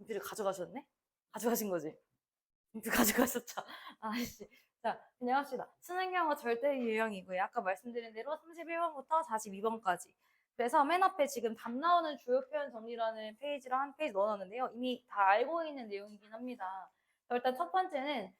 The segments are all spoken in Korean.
인피를 가져가셨네? 가져가신 거지? 인피 가져가셨죠? 아씨. 자, 그냥 합시다. 수능영어 절대 유형이고요. 아까 말씀드린 대로 31번부터 42번까지. 그래서 맨 앞에 지금 답 나오는 주요 표현 정리라는 페이지를 한 페이지 넣어놨는데요. 이미 다 알고 있는 내용이긴 합니다. 일단 첫 번째는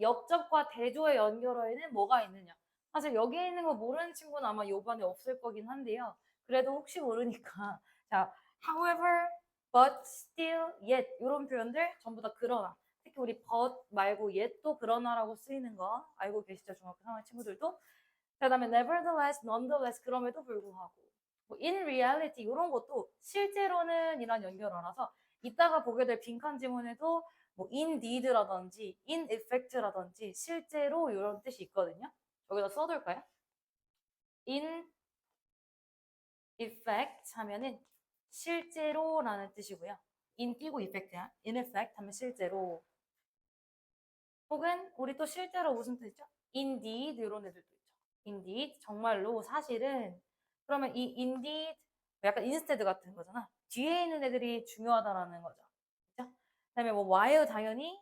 역접과 대조의 연결어에는 뭐가 있느냐. 사실 여기에 있는 거 모르는 친구는 아마 요번에 없을 거긴 한데요. 그래도 혹시 모르니까 자, however, but, still, yet 이런 표현들 전부 다 그러나. 특히 우리 but 말고 yet도 그러나라고 쓰이는 거 알고 계시죠? 중학교 3학년 친구들도. 그다음에 nevertheless, nonetheless 그럼에도 불구하고 뭐 in reality 이런 것도 실제로는 이란 연결어라서 이따가 보게 될 빈칸 지문에도 뭐 indeed라든지 in effect라든지 실제로 이런 뜻이 있거든요. 여기다 써둘까요? in effect 하면은 실제로라는 뜻이고요. in 띄고 effect야. in effect 하면 실제로. 혹은 우리 또 실제로 무슨 뜻이죠? indeed 이런 애들도 있죠. indeed 정말로 사실은 그러면 이 indeed 약간 instead 같은 거잖아. 뒤에 있는 애들이 중요하다라는 거죠. 그렇죠? 그다음에 뭐 while 당연히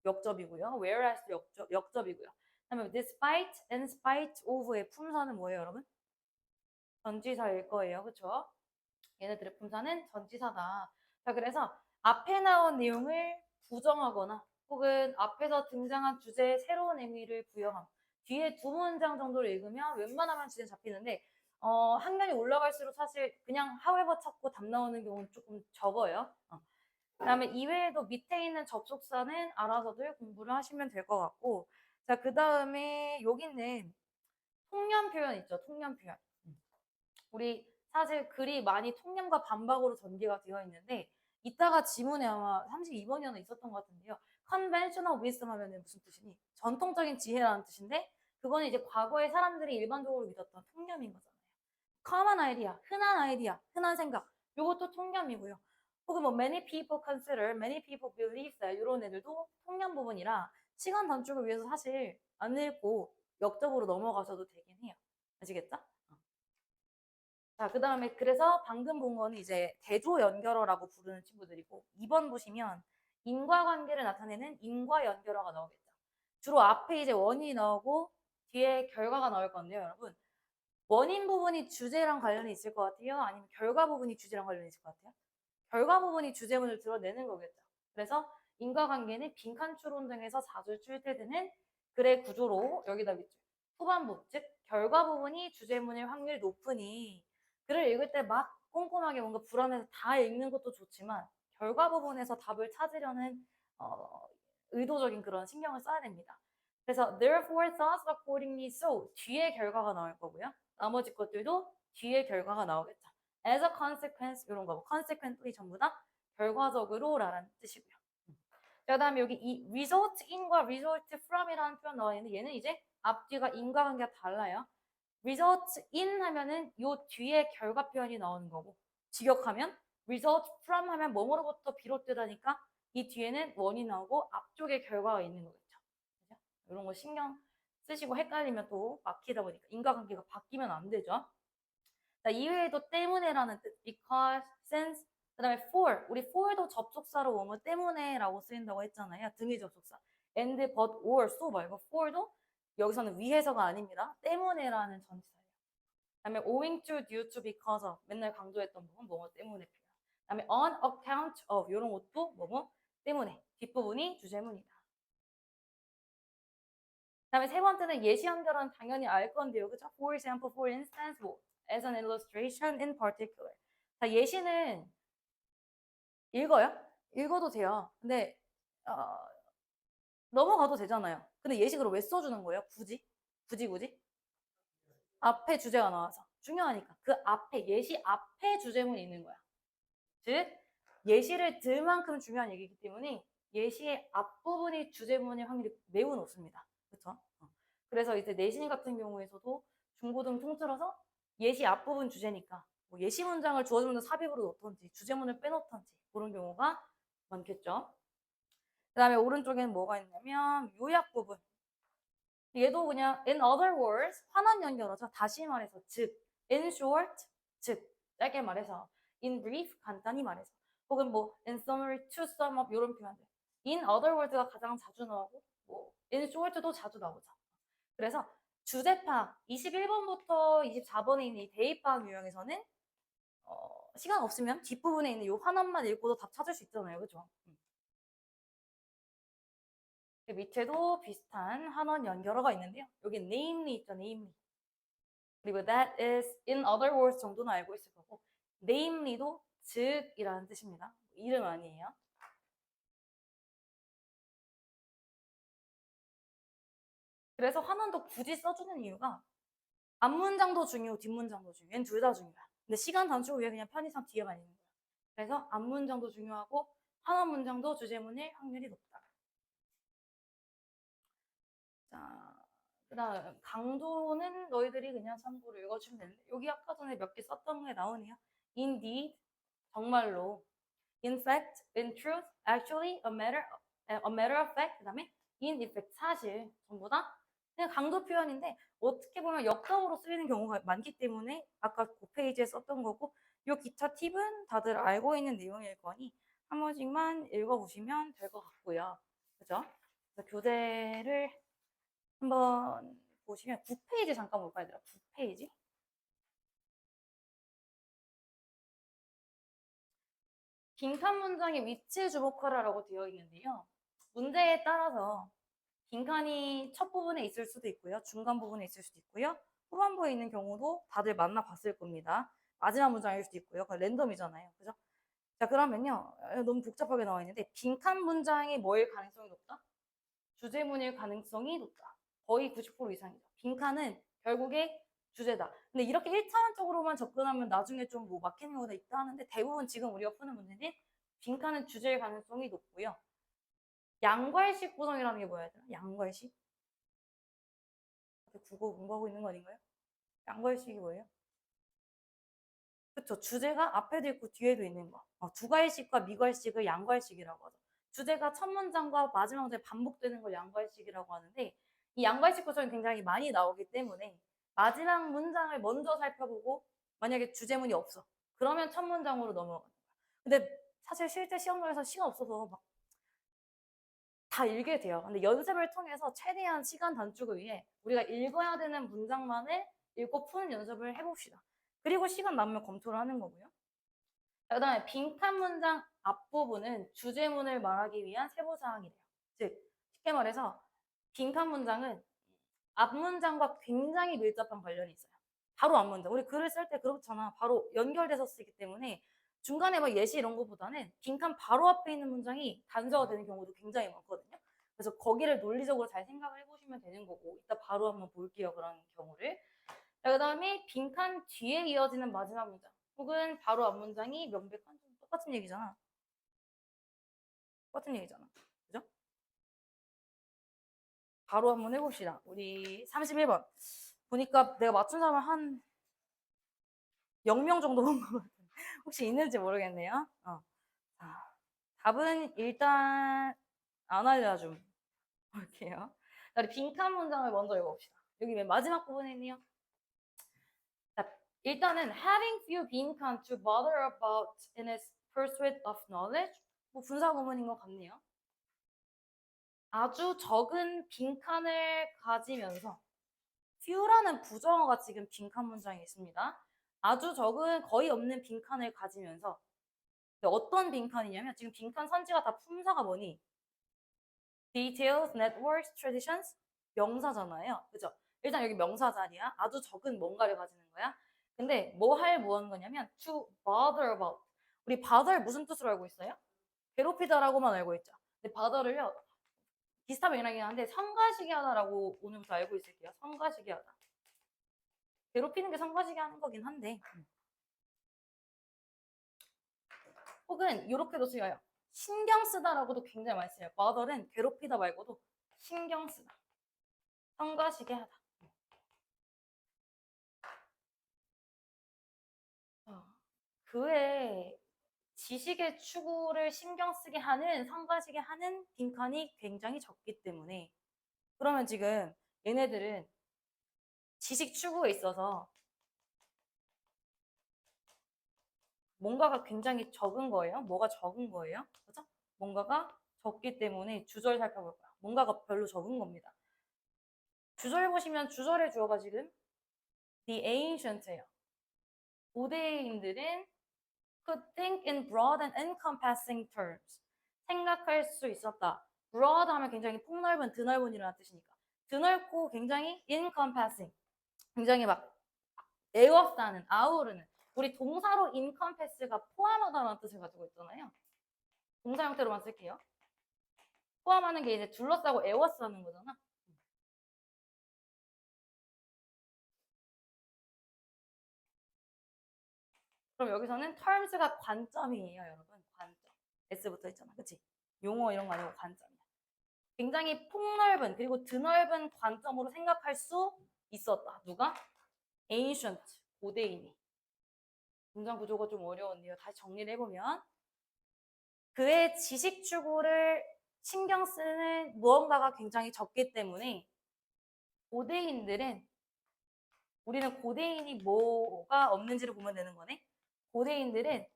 역접이고요. whereas 역접이고요. 그다음에 despite and spite of의 품사는 뭐예요, 여러분? 전치사일 거예요. 그렇죠? 얘네들의 품사는 전치사다. 자, 그래서 앞에 나온 내용을 부정하거나 혹은 앞에서 등장한 주제에 새로운 의미를 부여함. 뒤에 두 문장 정도를 읽으면 웬만하면 진짜 잡히는데 학년이 올라갈수록 사실 그냥 however 찾고 답 나오는 경우는 조금 적어요. 그다음에 이외에도 밑에 있는 접속사는 알아서들 공부를 하시면 될 것 같고 자, 그다음에 여기 있는 통념 표현 있죠. 통념 표현. 우리 사실 글이 많이 통념과 반박으로 전개가 되어 있는데 이따가 지문에 아마 32번이나 있었던 것 같은데요. conventional wisdom 하면은 무슨 뜻이니? 전통적인 지혜라는 뜻인데 그거는 이제 과거에 사람들이 일반적으로 믿었던 통념인 거잖아요. common idea, 흔한 아이디어, 흔한 생각. 이것도 통념이고요. 혹은 뭐 many people consider, many people believe that 이런 애들도 통념 부분이라 시간 단축을 위해서 사실 안 읽고 역적으로 넘어가셔도 되긴 해요. 아시겠죠? 자, 그 다음에 그래서 방금 본 거는 이제 대조 연결어라고 부르는 친구들이고 2번 보시면 인과관계를 나타내는 인과 연결어가 나오겠죠. 주로 앞에 이제 원인이 나오고 뒤에 결과가 나올 건데요, 여러분. 원인 부분이 주제랑 관련이 있을 것 같아요? 아니면 결과 부분이 주제랑 관련이 있을 것 같아요? 결과 부분이 주제문을 드러내는 거겠죠. 그래서 인과관계는 빈칸 추론 등에서 자주 출제되는 글의 구조로 여기다 밑줄. 후반부, 즉 결과 부분이 주제문일 확률이 높으니 글을 읽을 때 막 꼼꼼하게 뭔가 불안해서 다 읽는 것도 좋지만 결과 부분에서 답을 찾으려는 의도적인 그런 신경을 써야 됩니다. 그래서 therefore thus accordingly so 뒤에 결과가 나올 거고요. 나머지 것들도 뒤에 결과가 나오겠죠. as a consequence 이런 거 consequently 전부 다 결과적으로 라는 뜻이고요. 그 다음에 여기 이 result in과 result from이라는 표현 나와 있는데 얘는 이제 앞뒤가 인과관계가 달라요. result in 하면은 요 뒤에 결과 표현이 나오는 거고 직역하면 result from 하면 뭐뭐로부터 비롯되다니까 이 뒤에는 원이 나오고 앞쪽에 결과가 있는 거겠죠. 그죠? 이런 거 신경 쓰시고 헷갈리면 또 막히다 보니까 인과관계가 바뀌면 안 되죠. 자, 이외에도 때문에라는 뜻, because, since, 그 다음에 for, 우리 for도 접속사로 뭐뭐 때문에라고 쓰인다고 했잖아요. 등의 접속사. and, but, or, so 말고 for도 여기서는 위해서가 아닙니다. 때문에라는 전치사예요. 그 다음에 owing to, due to, because of 맨날 강조했던 부분 뭐뭐 때문에 표현. 그 다음에 on account of 이런 것도 뭐뭐 때문에 뒷부분이 주제문이다. 그 다음에 세 번째는 예시 연결은 당연히 알 건데요. 그죠? For example, for instance, 뭐 as an illustration in particular. 자, 예시는 읽어요? 읽어도 돼요. 근데 넘어가도 되잖아요. 근데 예시를 왜 써주는 거예요? 굳이? 굳이? 앞에 주제가 나와서. 중요하니까. 그 앞에, 예시 앞에 주제문이 있는 거야. 즉, 예시를 들 만큼 중요한 얘기이기 때문에 예시의 앞부분이 주제문일 확률이 매우 높습니다. 그렇죠? 그래서 이제 내신 같은 경우에서도 중고등 통틀어서 예시 앞부분 주제니까 뭐 예시 문장을 주어지는 삽입으로 넣던지 주제문을 빼놓던지 그런 경우가 많겠죠. 그 다음에 오른쪽에는 뭐가 있냐면 요약 부분. 얘도 그냥 in other words 환원 연결어죠. 다시 말해서 즉 in short 즉 짧게 말해서 in brief 간단히 말해서 혹은 뭐 in summary, to sum up 이런 표현들. in other words가 가장 자주 나오고 뭐 in short도 자주 나오죠. 그래서 주제파 21번부터 24번에 있는 이 대입방 유형에서는 시간 없으면 뒷부분에 있는 이 환원만 읽고도 답 찾을 수 있잖아요. 그죠? 밑에도 비슷한 환원 연결어가 있는데요. 여기 namely 있죠. namely. 그리고 that is in other words 정도는 알고 있을 거고 namely도 즉이라는 뜻입니다. 이름 아니에요. 그래서 환원도 굳이 써주는 이유가 앞문장도 중요하고 뒷문장도 중요해. 얘는 둘 다 중요해. 근데 시간 단축을 위해 그냥 편의상 뒤에만 있는 거야. 그래서 앞문장도 중요하고 환원 문장도 주제문일 확률이 높다. 자, 그다음 강도는 너희들이 그냥 참고로 읽어주면 되는데 여기 아까 전에 몇 개 썼던 게 나오네요. Indeed, 정말로. In fact, in truth, actually, a matter of fact, 그다음에 in effect, 사실 전부 다 그냥 강도 표현인데 어떻게 보면 역사어로 쓰이는 경우가 많기 때문에 아까 그 페이지에 썼던 거고 이 기타 팁은 다들 알고 있는 내용일 거니 한 번씩만 읽어보시면 될 것 같고요. 그죠? 그래서 교재를 한번 보시면 9페이지 잠깐 볼까요, 얘들아? 9페이지. 빈칸 문장의 위치에 주목하라라고 되어 있는데요. 문제에 따라서 빈칸이 첫 부분에 있을 수도 있고요. 중간 부분에 있을 수도 있고요. 후반부에 있는 경우도 다들 만나봤을 겁니다. 마지막 문장일 수도 있고요. 랜덤이잖아요. 그죠? 자, 그러면요. 너무 복잡하게 나와 있는데 빈칸 문장이 뭐일 가능성이 높다? 주제문일 가능성이 높다. 거의 90% 이상이죠. 빈칸은 결국에 주제다. 근데 이렇게 1차원적으로만 접근하면 나중에 좀 뭐 막히는 경우가 있다 하는데 대부분 지금 우리가 푸는 문제는 빈칸은 주제일 가능성이 높고요. 양괄식 구성이라는 게 뭐야? 양괄식? 국어 공부하고 있는 거 아닌가요? 양괄식이 뭐예요? 그쵸. 주제가 앞에도 있고 뒤에도 있는 거. 두괄식과 미괄식을 양괄식이라고 하죠. 주제가 첫 문장과 마지막 문장에 반복되는 걸 양괄식이라고 하는데 이 양괄식 구성이 굉장히 많이 나오기 때문에 마지막 문장을 먼저 살펴보고 만약에 주제문이 없어. 그러면 첫 문장으로 넘어가는 거야. 근데 사실 실제 시험장에서 시간 없어서 막 다 읽게 돼요. 근데 연습을 통해서 최대한 시간 단축을 위해 우리가 읽어야 되는 문장만을 읽고 푸는 연습을 해봅시다. 그리고 시간 남으면 검토를 하는 거고요. 그 다음에 빈칸 문장 앞부분은 주제문을 말하기 위한 세부사항이래요. 즉, 쉽게 말해서 빈칸 문장은 앞문장과 굉장히 밀접한 관련이 있어요. 바로 앞문장. 우리 글을 쓸 때 그렇잖아. 바로 연결돼서 쓰기 때문에 중간에 막 예시 이런 것보다는 빈칸 바로 앞에 있는 문장이 단서가 되는 경우도 굉장히 많거든요. 그래서 거기를 논리적으로 잘 생각을 해보시면 되는 거고 이따 바로 한번 볼게요. 그런 경우를. 그 다음에 빈칸 뒤에 이어지는 마지막 문장 혹은 바로 앞 문장이 명백한 똑같은 얘기잖아. 똑같은 얘기잖아. 그죠? 바로 한번 해봅시다. 우리 31번. 보니까 내가 맞춘 사람은 한 0명 정도 본 것 같아요. 혹시 있는지 모르겠네요. 자, 답은 일단 안 알려줌. 볼게요. 우리 빈칸 문장을 먼저 읽어봅시다. 여기 맨 마지막 부분에 있네요. 자, 일단은 having few 빈칸 to bother about in its pursuit of knowledge 뭐 분사 구문인 것 같네요. 아주 적은 빈칸을 가지면서 few라는 부정어가 지금 빈칸 문장에 있습니다. 아주 적은 거의 없는 빈칸을 가지면서 어떤 빈칸이냐면 지금 빈칸 선지가 다 품사가 뭐니? details, networks, traditions 명사잖아요. 그죠? 일단 여기 명사 자리야. 아주 적은 뭔가를 가지는 거야. 근데 뭐 할 무언 거냐면 to bother about. 우리 bother 무슨 뜻으로 알고 있어요? 괴롭히다라고만 알고 있죠. 근데 bother를요. 비슷한 맥락이긴 한데 성가시게 하다라고 오늘부터 알고 있을게요. 성가시게 하다. 괴롭히는 게 성가시게 하는 거긴 한데 혹은 이렇게도 쓰여요. 신경 쓰다라고도 굉장히 많이 써요. bother는 괴롭히다 말고도 신경 쓰다. 성가시게 하다. 그의 지식의 추구를 신경 쓰게 하는 성가시게 하는 빈칸이 굉장히 적기 때문에 그러면 지금 얘네들은 지식 추구에 있어서 뭔가가 굉장히 적은 거예요. 뭐가 적은 거예요? 그죠? 뭔가가 적기 때문에 주절 살펴볼 거야. 뭔가가 별로 적은 겁니다. 주절 보시면 주절의 주어가 지금 the ancient예요. 고대인들은 could think in broad and encompassing terms. 생각할 수 있었다. broad 하면 굉장히 폭넓은, 드넓은이라는 뜻이니까. 드넓고 굉장히 encompassing. 굉장히 막 에워싸는, 아우르는. 우리 동사로 encompass가 포함하다라는 뜻을 가지고 있잖아요. 동사 형태로만 쓸게요. 포함하는 게 이제 둘러싸고 에워싸는 거잖아. 그럼 여기서는 terms가 관점이에요, 여러분. 관점. S부터 있잖아. 그치? 용어 이런 거 아니고 관점이야. 굉장히 폭넓은 그리고 드넓은 관점으로 생각할 수 있었다. 누가? ancient, 고대인이. 문장 구조가 좀 어려운데요. 다시 정리를 해보면 그의 지식 추구를 신경 쓰는 무언가가 굉장히 적기 때문에 고대인들은 우리는 고대인이 뭐가 없는지를 보면 되는 거네. 고대인들은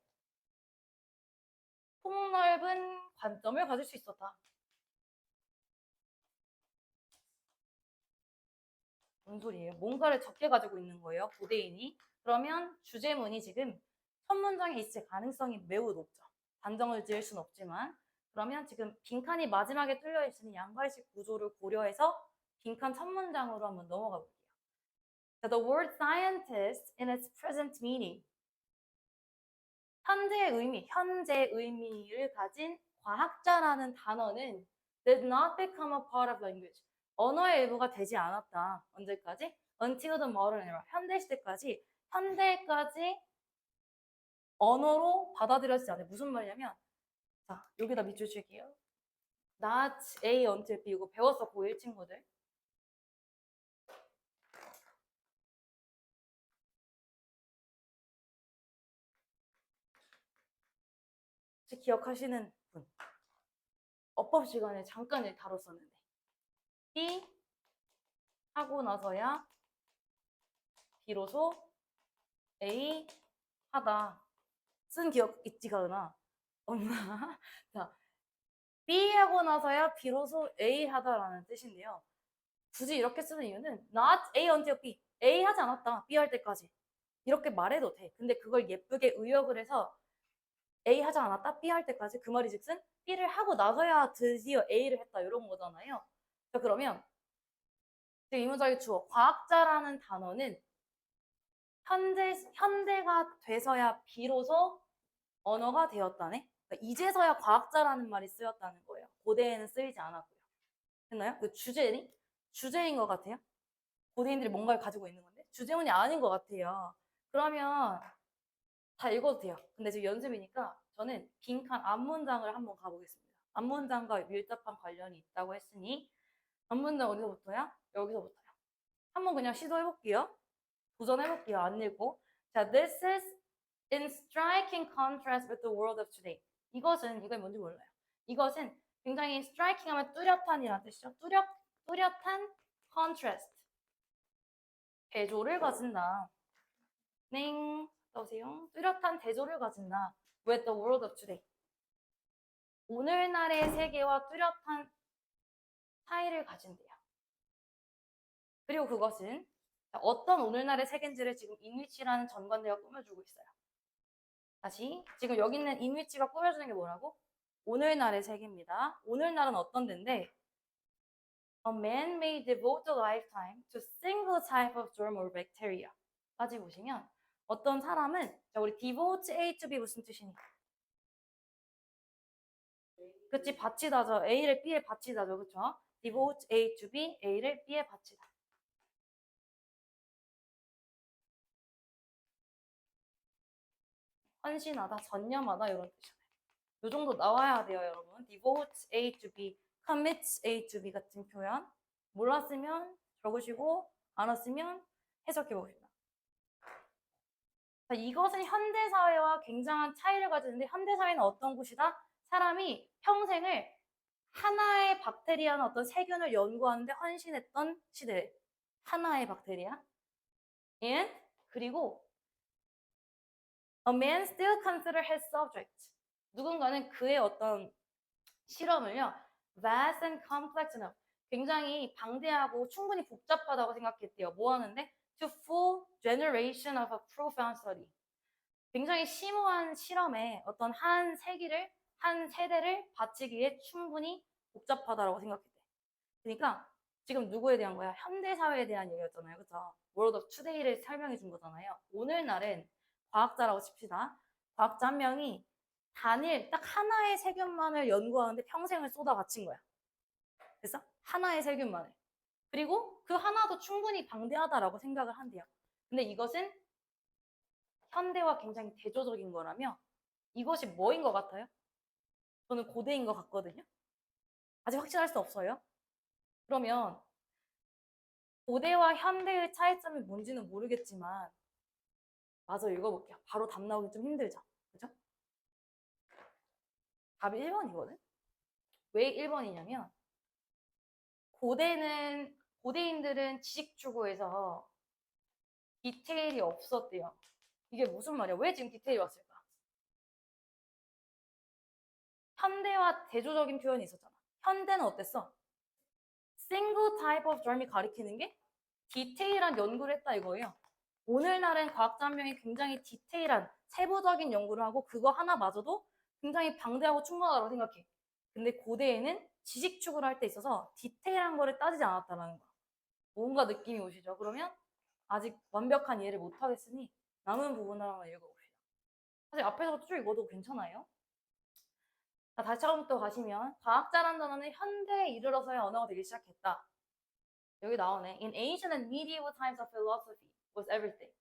폭넓은 관점을 가질 수 있었다. 뭔 소리예요? 뭔가를 적게 가지고 있는 거예요, 고대인이. 그러면 주제문이 지금 첫 문장에 있을 가능성이 매우 높죠. 단정을 지을 수는 없지만. 그러면 지금 빈칸이 마지막에 뚫려 있으니 양갈식 구조를 고려해서 빈칸 첫 문장으로 한번 넘어가 볼게요. The word scientist in its present meaning. 현재 의미를 가진 과학자라는 단어는 did not become a part of language. 언어의 일부가 되지 않았다. 언제까지? Until the modern era. 현대까지 언어로 받아들여지지 않아요. 무슨 말이냐면, 자, 여기다 밑줄 칠게요. not A until B. 이거 배웠어, 고1 친구들. 혹시 기억하시는 분? 어법 시간에 잠깐 다뤘었는데. B 하고 나서야 비로소 A 하다. 쓴 기억 있지가 않아. 없나? 자, B 하고 나서야 비로소 A 하다라는 뜻인데요. 굳이 이렇게 쓰는 이유는 not A until B. A 하지 않았다. B 할 때까지. 이렇게 말해도 돼. 근데 그걸 예쁘게 의역을 해서 A 하지 않았다. B 할 때까지. 그 말이 즉슨 B를 하고 나서야 드디어 A를 했다. 이런 거잖아요. 자, 그러면 이 문장의 주어 과학자라는 단어는 현대가 돼서야 비로소 언어가 되었다네. 그러니까 이제서야 과학자라는 말이 쓰였다는 거예요. 고대에는 쓰이지 않았고요. 됐나요? 그 주제인 것 같아요. 고대인들이 뭔가를 가지고 있는 건데 주제문이 아닌 것 같아요. 그러면 다 읽어도 돼요. 근데 지금 연습이니까 저는 빈칸 앞문장을 한번 가보겠습니다. 앞문장과 밀접한 관련이 있다고 했으니 앞문장 어디서부터야? 여기서부터요. 한번 그냥 시도해볼게요. 도전해볼게요. 안 읽고. 자, this is in striking contrast with the world of today. 이게 뭔지 몰라요. 이것은 굉장히 striking 하면 뚜렷한이라는 뜻이죠. 뚜렷한 contrast. 대조를 가진다. 넹, 떠오세요. 뚜렷한 대조를 가진다. with the world of today. 오늘날의 세계와 뚜렷한 차이를 가진대요. 그리고 그것은 어떤 오늘날의 세계인지를 지금 인위치라는 전관대가 꾸며주고 있어요. 다시 지금 여기 있는 인위치가 꾸며주는 게 뭐라고? 오늘날의 세계입니다. 오늘날은 어떤 데인데 A man may devote a lifetime to single type of germ or bacteria. 까지 보시면 어떤 사람은 자 우리 devote A to B 무슨 뜻이니까? 그치 바치다죠. A를 B에 바치다죠. 그쵸? devote A to B, A를 B에 바치다. 헌신하다, 전념하다 이런 뜻이잖아요. 이 정도 나와야 돼요, 여러분. devote A to B, commits A to B 같은 표현. 몰랐으면 적으시고 안 왔으면 해석해 봅시다. 자, 이것은 현대사회와 굉장한 차이를 가지는데 현대사회는 어떤 곳이다? 사람이 평생을 하나의 박테리아나 어떤 세균을 연구하는데 헌신했던 시대. 하나의 박테리아. and 그리고 A man still consider his subject. 누군가는 그의 어떤 실험을요, vast and complex enough. 굉장히 방대하고 충분히 복잡하다고 생각했대요. 뭐 하는데? To full generation of a profound study. 굉장히 심오한 실험에 어떤 한 세대를 바치기에 충분히 복잡하다고 생각했대. 그러니까 지금 누구에 대한 거야? 현대 사회에 대한 얘기였잖아요. 그렇죠? World of Today를 설명해 준 거잖아요. 오늘날은 과학자라고 칩시다. 과학자 한 명이 단일 딱 하나의 세균만을 연구하는데 평생을 쏟아 바친 거야. 그래서 하나의 세균만을. 그리고 그 하나도 충분히 방대하다라고 생각을 한대요. 근데 이것은 현대와 굉장히 대조적인 거라며 이것이 뭐인 것 같아요? 저는 고대인 것 같거든요. 아직 확실할 수 없어요. 그러면 고대와 현대의 차이점이 뭔지는 모르겠지만 마저 읽어볼게요. 바로 답 나오기 좀 힘들죠. 그죠? 답이 1번이거든? 왜 1번이냐면 고대인들은 지식 추구에서 디테일이 없었대요. 이게 무슨 말이야? 왜 지금 디테일이 왔을까? 현대와 대조적인 표현이 있었잖아. 현대는 어땠어? single type of germ이 가리키는 게 디테일한 연구를 했다 이거예요. 오늘날은 과학자 한 명이 굉장히 디테일한 세부적인 연구를 하고 그거 하나마저도 굉장히 방대하고 충분하다고 생각해. 근데 고대에는 지식 추구를 할 때 있어서 디테일한 거를 따지지 않았다는 거야. 뭔가 느낌이 오시죠? 그러면 아직 완벽한 이해를 못 하겠으니 남은 부분을 한번 읽어봅시다. 사실 앞에서 쭉 읽어도 괜찮아요. 자, 다시 처음부터 가시면 과학자란 단어는 현대에 이르러서야 언어가 되기 시작했다. 여기 나오네. In ancient and medieval times of philosophy was everything.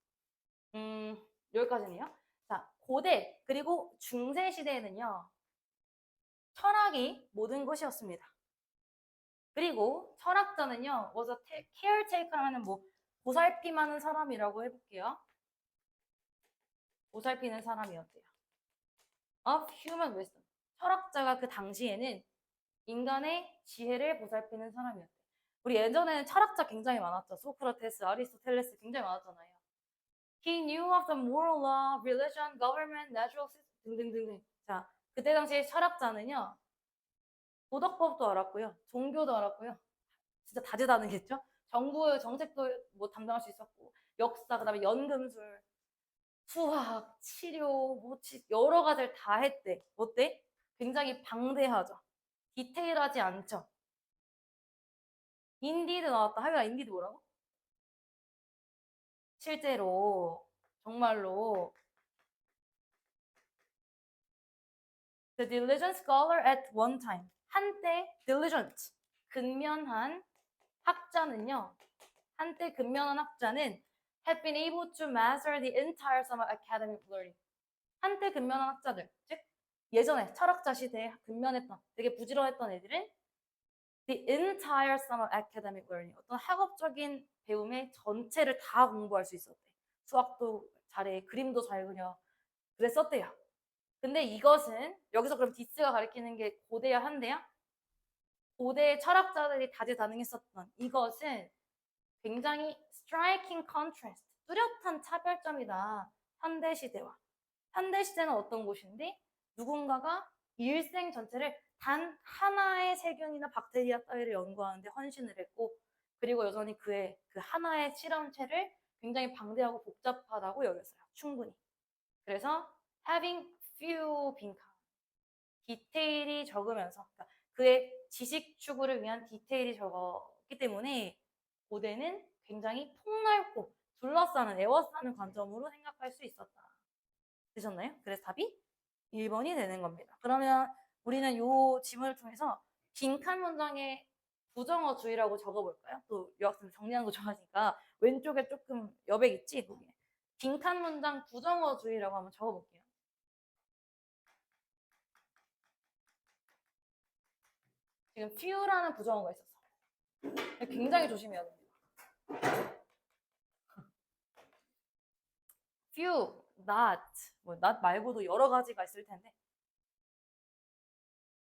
여기까지네요. 자, 고대 그리고 중세 시대에는요. 철학이 모든 것이었습니다. 그리고 철학자는요. was a caretaker라는 뭐 보살핌하는 사람이라고 해볼게요. 보살피는 사람이었대요. Of human wisdom. 철학자가 그 당시에는 인간의 지혜를 보살피는 사람이었대요. 우리 예전에는 철학자 굉장히 많았죠. 소크라테스, 아리스토텔레스 굉장히 많았잖아요. He knew of the moral law, religion, government, natural system 등등등등. 자, 그때 당시에 철학자는요. 도덕법도 알았고요. 종교도 알았고요. 진짜 다재다능했죠. 정부의 정책도 뭐 담당할 수 있었고 역사, 그다음에 연금술, 수학, 치료, 뭐 여러 가지를 다 했대. 어때? 굉장히 방대하죠. 디테일하지 않죠. 인디드 나왔다. 하유가 인디드 뭐라고? 실제로 정말로 The diligent scholar at one time. 한때 diligent, 근면한 학자는요. 한때 근면한 학자는 had been able to master the entire sum of academic learning. 한때 근면한 학자들, 즉 예전에 철학자 시대에 근면했던, 되게 부지런했던 애들은 the entire sum of academic learning. 어떤 학업적인 배움의 전체를 다 공부할 수 있었대. 수학도 잘해, 그림도 잘 그려. 그랬었대요. 근데 이것은 여기서 그럼 디스가 가리키는 게 고대야 한대야? 고대 철학자들이 다재다능했었던 이것은 굉장히 striking contrast, 뚜렷한 차별점이다. 현대 시대와. 현대 시대는 어떤 곳인데 누군가가 일생 전체를 단 하나의 세균이나 박테리아 따위를 연구하는데 헌신을 했고 그리고 여전히 그의 그 하나의 실험체를 굉장히 방대하고 복잡하다고 여겼어요. 충분히. 그래서 having few 빈칸. 디테일이 적으면서 그러니까 그의 지식 추구를 위한 디테일이 적었기 때문에 고대는 굉장히 폭넓고 둘러싸는 에워싸는 관점으로 생각할 수 있었다. 되셨나요? 그래서 답이 1번이 되는 겁니다. 그러면 우리는 이 지문을 통해서 빈칸 문장의 부정어주의라고 적어볼까요? 또 유학생 정리하는 거 좋아하니까 왼쪽에 조금 여백 있지? 거기에. 빈칸 문장 부정어주의라고 한번 적어볼게요. 지금 few라는 부정어가 있었어. 굉장히 조심해야 됩니다. few, not, 뭐 not 말고도 여러 가지가 있을 텐데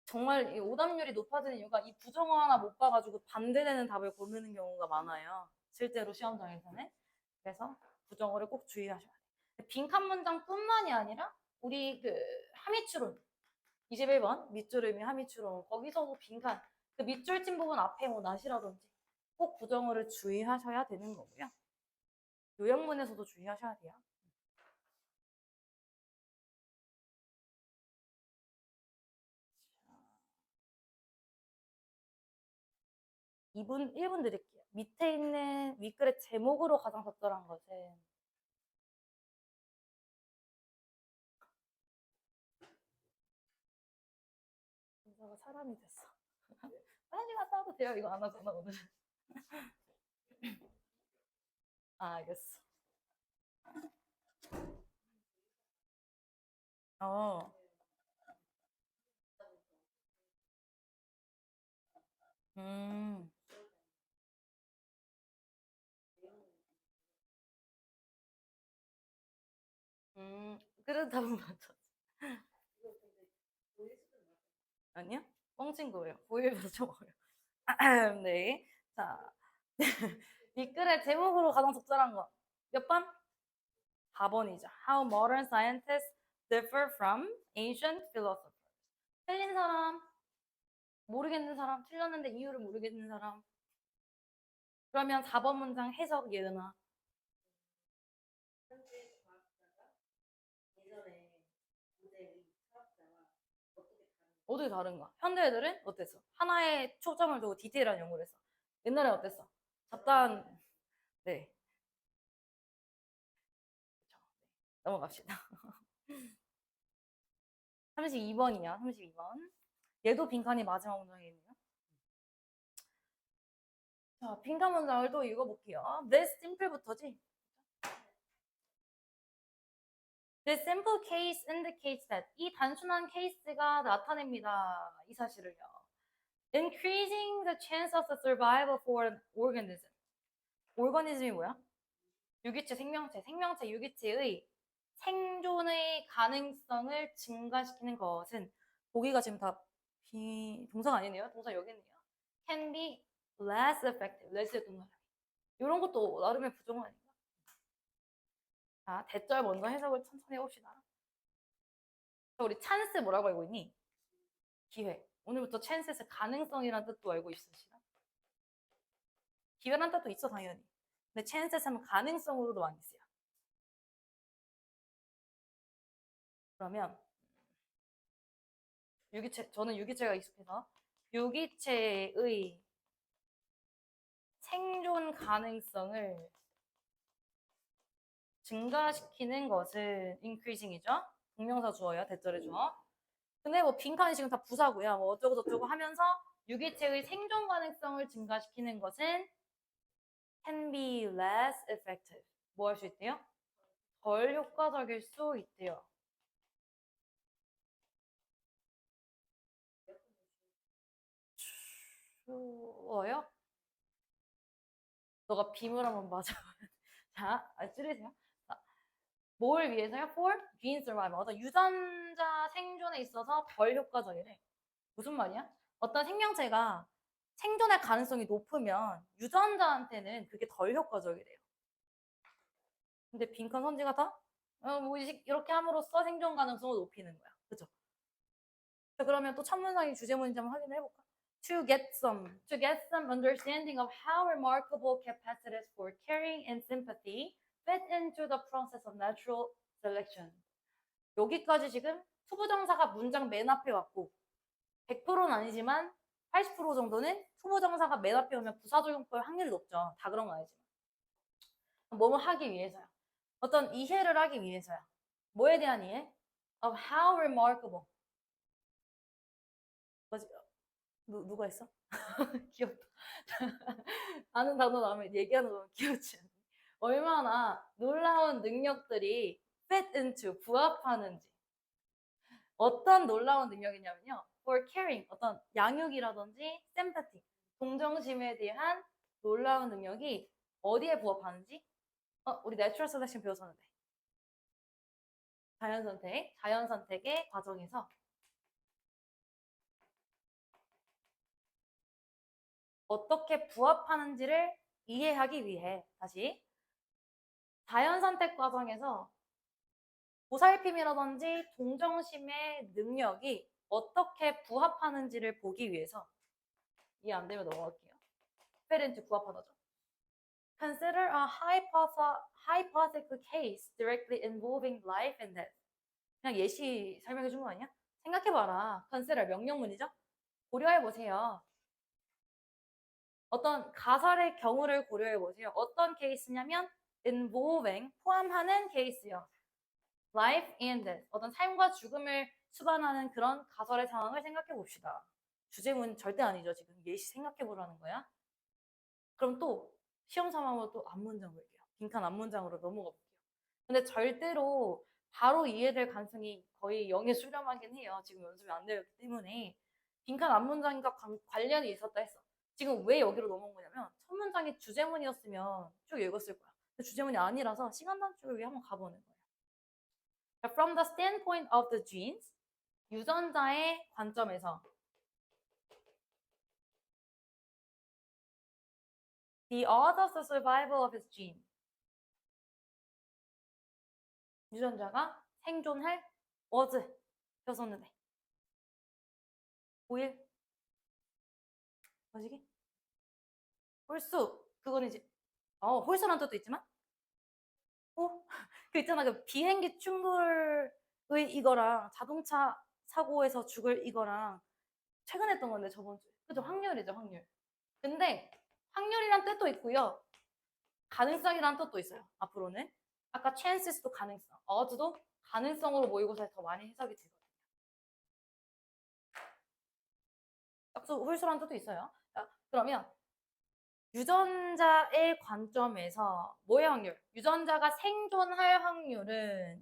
정말 이 오답률이 높아지는 이유가 이 부정어 하나 못 봐가지고 반대되는 답을 고르는 경우가 많아요. 실제로 시험장에서는. 그래서 부정어를 꼭 주의하셔야 돼요. 빈칸 문장뿐만이 아니라 우리 그 하미추론 21번 밑줄음이 하미추론 거기서도 빈칸 그 밑줄 친 부분 앞에 뭐 낫이라든지 꼭 구정어를 주의하셔야 되는 거고요. 요약문에서도 주의하셔야 돼요. 자, 1분 드릴게요. 밑에 있는 윗글의 제목으로 가장 적절한 것은 인사가 사람이 됐어. 빨리 갔다 와도 돼요. 이거 안 하잖아 오늘. 아, 알겠어. 어. 음. 그래도 답은 맞췄어. 아니요? 뻥친 거예요. 보일보다 좀 어려워. 네. 자. 윗글의 제목으로 가장 적절한 거. 몇 번? 4번이죠. How modern scientists differ from ancient philosophers. 틀린 사람, 모르겠는 사람, 틀렸는데 이유를 모르겠는 사람. 그러면 4번 문장 해석 예은아. 어떻게 다른가? 현대 애들은 어땠어? 하나에 초점을 두고 디테일한 연구를 했어. 옛날에 어땠어? 잡다한, 네. 그쵸. 넘어갑시다. 32번이야, 32번. 얘도 빈칸이 마지막 문장이네요. 자, 빈칸 문장을 또 읽어볼게요. This simple부터지? This simple case indicates that 이 단순한 케이스가 나타냅니다. 이 사실을요. Increasing the chance of the survival for an organism. organism이 뭐야? 유기체, 생명체, 생명체, 유기체의 생존의 가능성을 증가시키는 것은 보기가 지금 다 동사가 아니네요. 동사 여기 있네요. Can be less effective. less의 동사. 이런 것도 나름의 부정어 아닌가? 자, 대절 먼저 해석을 천천히 해봅시다. 우리 찬스 뭐라고 알고 있니? 기회. 오늘부터 찬스에서 가능성이라는 뜻도 알고 있으시나? 기회라는 뜻도 있어 당연히. 근데 찬스에서 하면 가능성으로도 많이 쓰여. 그러면 유기체, 저는 유기체가 익숙해서 유기체의 생존 가능성을 증가시키는 것은 increasing이죠. 동명사 주어야 대절해 주어. 근데 뭐 빈칸이 지금 다 부사고요. 뭐 어쩌고 저쩌고 하면서 유기체의 생존 가능성을 증가시키는 것은 can be less effective. 뭐 할 수 있대요? 덜 효과적일 수 있대요. 추워요? 너가 빔을 한번 맞아. 자, 줄이세요. 자, 뭘 위해서요? For gene survival. 어떤 유전자 생존에 있어서 덜 효과적이래. 무슨 말이야? 어떤 생명체가 생존할 가능성이 높으면 유전자한테는 그게 덜 효과적이래요. 근데 빈칸 선지가 다 뭐 이렇게 함으로써 생존 가능성을 높이는 거야. 그죠? 그러면 또 천문상의 주제문인지 한번 확인을 해볼까? To get some understanding of how remarkable capacities for caring and sympathy fit into the process of natural selection. 여기까지 지금 투부정사가 문장 맨 앞에 왔고 100%는 아니지만 80% 정도는 투부정사가 맨 앞에 오면 부사적용법의 확률이 높죠. 다 그런 건 아니지만. 뭐뭐 하기 위해서야. 어떤 이해를 하기 위해서야. 뭐에 대한 이해? Of how remarkable. 뭐지? 누가 했어? 귀엽다. 아는 단어 나오면 얘기하는 거 귀엽지 않니? 얼마나 놀라운 능력들이 fit into, 부합하는지. 어떤 놀라운 능력이냐면요. for caring, 어떤 양육이라든지 sympathy, 동정심에 대한 놀라운 능력이 어디에 부합하는지? 우리 내추럴 셀렉션 배웠었는데. 자연선택의 과정에서 어떻게 부합하는지를 이해하기 위해 다시 자연선택 과정에서 보살핌이라든지 동정심의 능력이 어떻게 부합하는지를 보기 위해서 이해 안 되면 넘어갈게요. 페렌트 부합하다죠. Consider a hypothetical case directly involving life and death. 그냥 예시 설명해 준 거 아니야? 생각해봐라. consider 명령문이죠? 고려해보세요. 어떤 가설의 경우를 고려해보세요. 어떤 케이스냐면 involving, 포함하는 케이스요. life and death, 어떤 삶과 죽음을 수반하는 그런 가설의 상황을 생각해봅시다. 주제문 절대 아니죠. 지금 예시 생각해보라는 거야. 그럼 또 시험 상황으로 또 앞문장 볼게요. 빈칸 앞문장으로 넘어가 볼게요. 근데 절대로 바로 이해될 가능성이 거의 0에 수렴하긴 해요. 지금 연습이 안 되었기 때문에. 빈칸 앞문장과 관련이 있었다 했어. 지금 왜 여기로 넘어온 거냐면 첫 문장이 주제문이었으면 쭉 읽었을 거야. 근데 주제문이 아니라서 시간 단축을 위해 한번 가보는 거예요. From the standpoint of the genes, 유전자의 관점에서 The odds of the survival of his gene. 유전자가 생존할 odds 펴섰는데 5일 뭐지기? 홀수 그거는 이제 홀수란 뜻도 있지만 그 있잖아 그 비행기 충돌의 이거랑 자동차 사고에서 죽을 이거랑 최근에 했던 건데 저번 주에 그죠? 확률이죠 확률. 근데 확률이란 뜻도 있고요. 가능성이란 뜻도 있어요. 앞으로는 아까 chances도 가능성, odds도 가능성으로 모의고사에 더 많이 해석이 되거든요. 홀수란 뜻도 있어요. 자, 그러면 유전자의 관점에서 뭐의 확률? 유전자가 생존할 확률은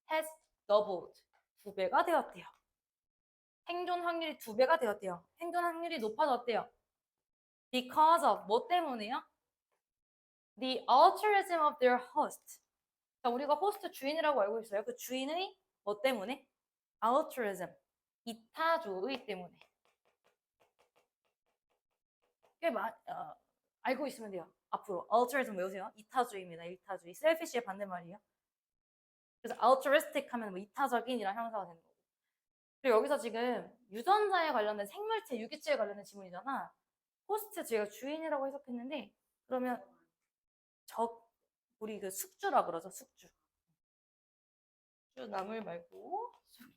has doubled. 2배가 되었대요. 생존 확률이 2배가 되었대요. 생존 확률이 높아졌대요. Because of 뭐 때문에요? The altruism of their host. 자, 우리가 호스트 주인이라고 알고 있어요. 그 주인의 뭐 때문에? altruism. 이타주의 때문에. 알고 있으면 돼요. 앞으로 altruism 외우세요. 이타주의입니다. 이타주의. selfish의 반대말이에요. 그래서 altruistic 하면 뭐 이타적인이란 형사가 되는 거고. 그리고 여기서 지금 유전자에 관련된 생물체, 유기체에 관련된 지문이잖아. 호스트 제가 주인이라고 해석했는데 그러면 우리 그 숙주라 그러죠. 숙주. 나물 말고 숙주.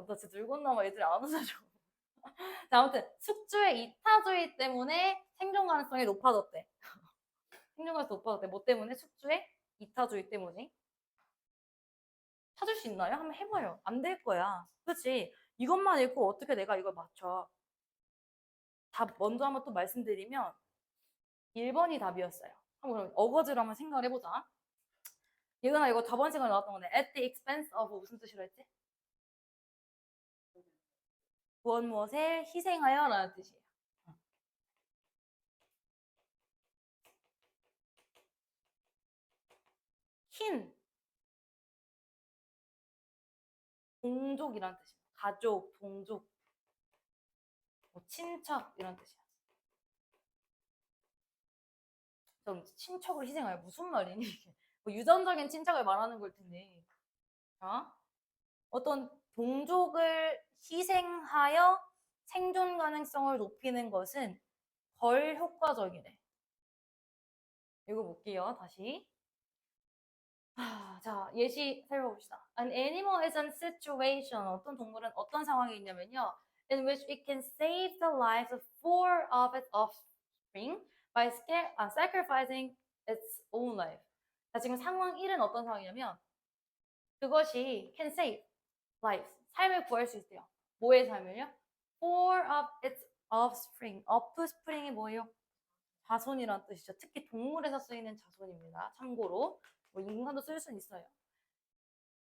나 진짜 늙었나봐. 애들이 안 웃어줘. 자, 아무튼 숙주의 이타주의 때문에 생존 가능성이 높아졌대. 생존 가능성이 높아졌대. 뭐 때문에? 숙주의 이타주의 때문에. 찾을 수 있나요? 한번 해봐요. 안 될 거야. 그렇지? 이것만 읽고 어떻게 내가 이걸 맞춰? 답 먼저 한번 또 말씀드리면 1번이 답이었어요. 한번 어거지로 한번 생각을 해보자. 예은아 이거 저번 시간에 나왔던 건데 at the expense of 무슨 뜻이라 했지? 무엇 무엇에 희생하여 라는 뜻이에요. 흰 동족이란 뜻이에요. 가족, 동족, 뭐 친척 이런 뜻이야. 좀 친척을 희생하여 무슨 말이니? 뭐 유전적인 친척을 말하는 걸 텐데. 어떤 동족을 희생하여 생존 가능성을 높이는 것은 덜 효과적이래. 읽어볼게요. 다시. 자, 예시 살펴봅시다. An animal is in situation. 어떤 동물은 어떤 상황이 있냐면요. In which it can save the lives of 4 of its offspring by sacrificing its own life. 자, 지금 상황 1은 어떤 상황이냐면 그것이 can save lives. 삶을 구할 수 있대요. 뭐의 삶을요? 4 of its offspring. offspring이 뭐예요? 자손이란 뜻이죠. 특히 동물에서 쓰이는 자손입니다. 참고로 뭐 인간도 쓸 수는 있어요.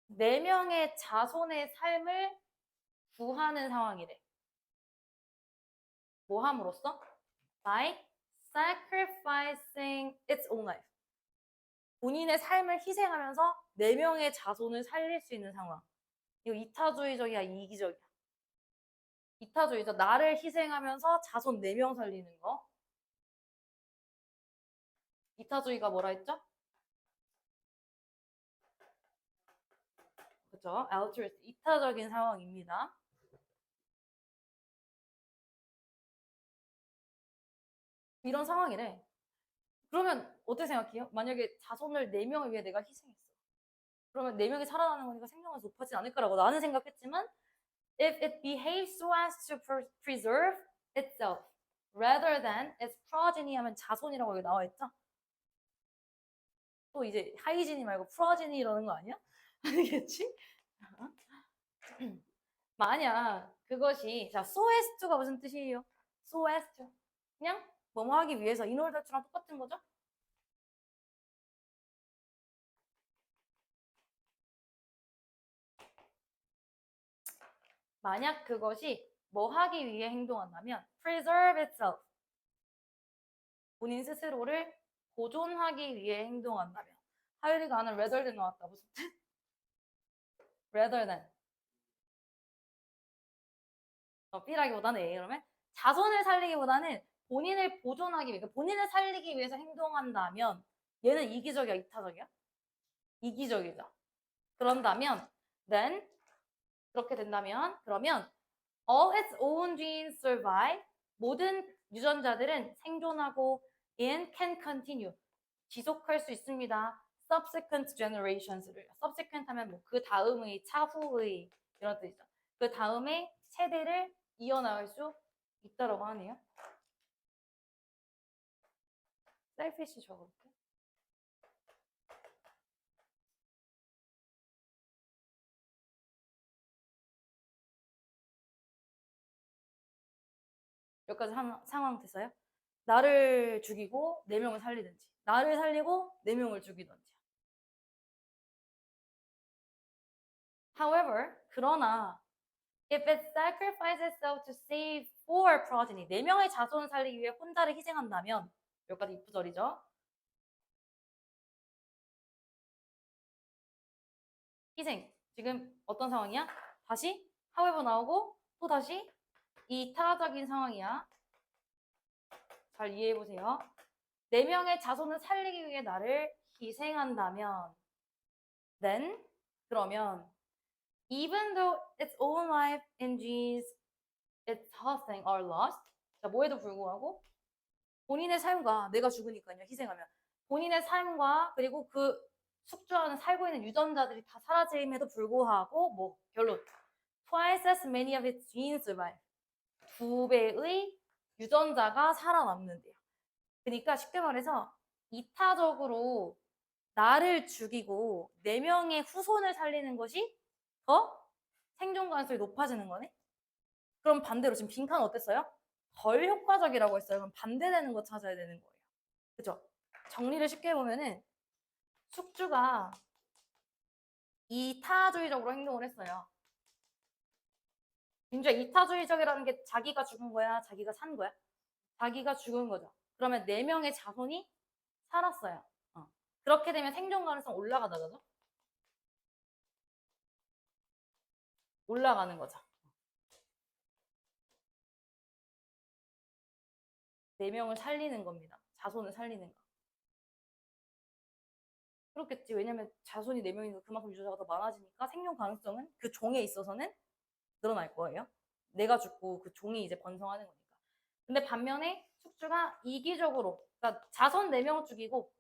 4명의 자손의 삶을 구하는 상황이래. 뭐 함으로써? By sacrificing its own life. 본인의 삶을 희생하면서 4명의 자손을 살릴 수 있는 상황. 이거 이타주의적이야, 이기적이야? 이타주의적. 나를 희생하면서 자손 4명 살리는 거. 이타주의가 뭐라 했죠? 그죠? altruist, 이타적인 상황입니다. 이런 상황이래. 그러면 어떻게 생각해요? 만약에 자손을 4명을 위해 내가 희생했어. 그러면 4명이 살아나는 거니까 생존가능성이 높아지지 않을까라고 나는 생각했지만 if it behaves so as to preserve itself rather than its progeny 하면 자손이라고 여기 나와 있죠? 또 이제 하이지니 말고 프로지니 이러는 거 아니야? 아니겠지? 만약 그것이 자 so as to가 무슨 뜻이에요? so as to 그냥 뭐뭐 하기 위해서 in order to랑 똑같은 거죠? 만약 그것이 뭐 하기 위해 행동한다면 preserve itself 본인 스스로를 보존하기 위해 행동한다면 하율이가 아는 rather than 나왔다. 무슨 뜻? rather than B라기보다는 A 그러면 자손을 살리기보다는 본인을 보존하기 위해 그러니까 본인을 살리기 위해서 행동한다면 얘는 이기적이야 이타적이야? 이기적이죠. 그런다면 then 그렇게 된다면 그러면 all its own genes survive 모든 유전자들은 생존하고 and can continue 지속할 수 있습니다. subsequent generations를 subsequent 하면 뭐 그 다음의 차후의 이런 뜻이죠. 그 다음에 세대를 이어나갈 수 있다라고 하네요. selfish 적어볼게. 여기까지 상황 됐어요? 나를 죽이고 4명을 살리든지 나를 살리고 4명을 죽이든지 However, 그러나 if it sacrifices itself to save 4 progeny 4명의 자손을 살리기 위해 혼자를 희생한다면 여기까지 이프절이죠. 희생. 지금 어떤 상황이야? 다시 however 나오고 또 다시 이타적인 상황이야. 잘 이해해보세요. 4명의 자손을 살리기 위해 나를 희생한다면 then 그러면 even though its own life and genes its hosting are lost 자 뭐에도 불구하고 본인의 삶과 내가 죽으니까요 희생하면 본인의 삶과 그리고 그 숙주하는 살고 있는 유전자들이 다 사라짐에도 불구하고 뭐 결론 twice as many of its genes survive 2배의 유전자가 살아남는데요. 그러니까 쉽게 말해서 이타적으로 나를 죽이고 4명의 후손을 살리는 것이 더 생존 가능성이 높아지는 거네? 그럼 반대로 지금 빈칸 어땠어요? 덜 효과적이라고 했어요. 그럼 반대되는 거 찾아야 되는 거예요. 그죠? 정리를 쉽게 해보면은 숙주가 이타주의적으로 행동을 했어요. 민주야 이타주의적이라는 게 자기가 죽은 거야? 자기가 산 거야? 자기가 죽은 거죠. 그러면 4명의 자손이 살았어요. 그렇게 되면 생존 가능성 올라가다 그죠? 올라가는 거죠. 4명을 살리는 겁니다. 자손을 살리는 거. 그렇겠지. 왜냐면 자손이 4명이니까 그만큼 유전자가 더 많아지니까 생존 가능성은 그 종에 있어서는 늘어날 거예요. 내가 죽고 그 종이 이제 번성하는 거니까. 근데 반면에 숙주가 이기적으로 그러니까 자손 4명 죽이고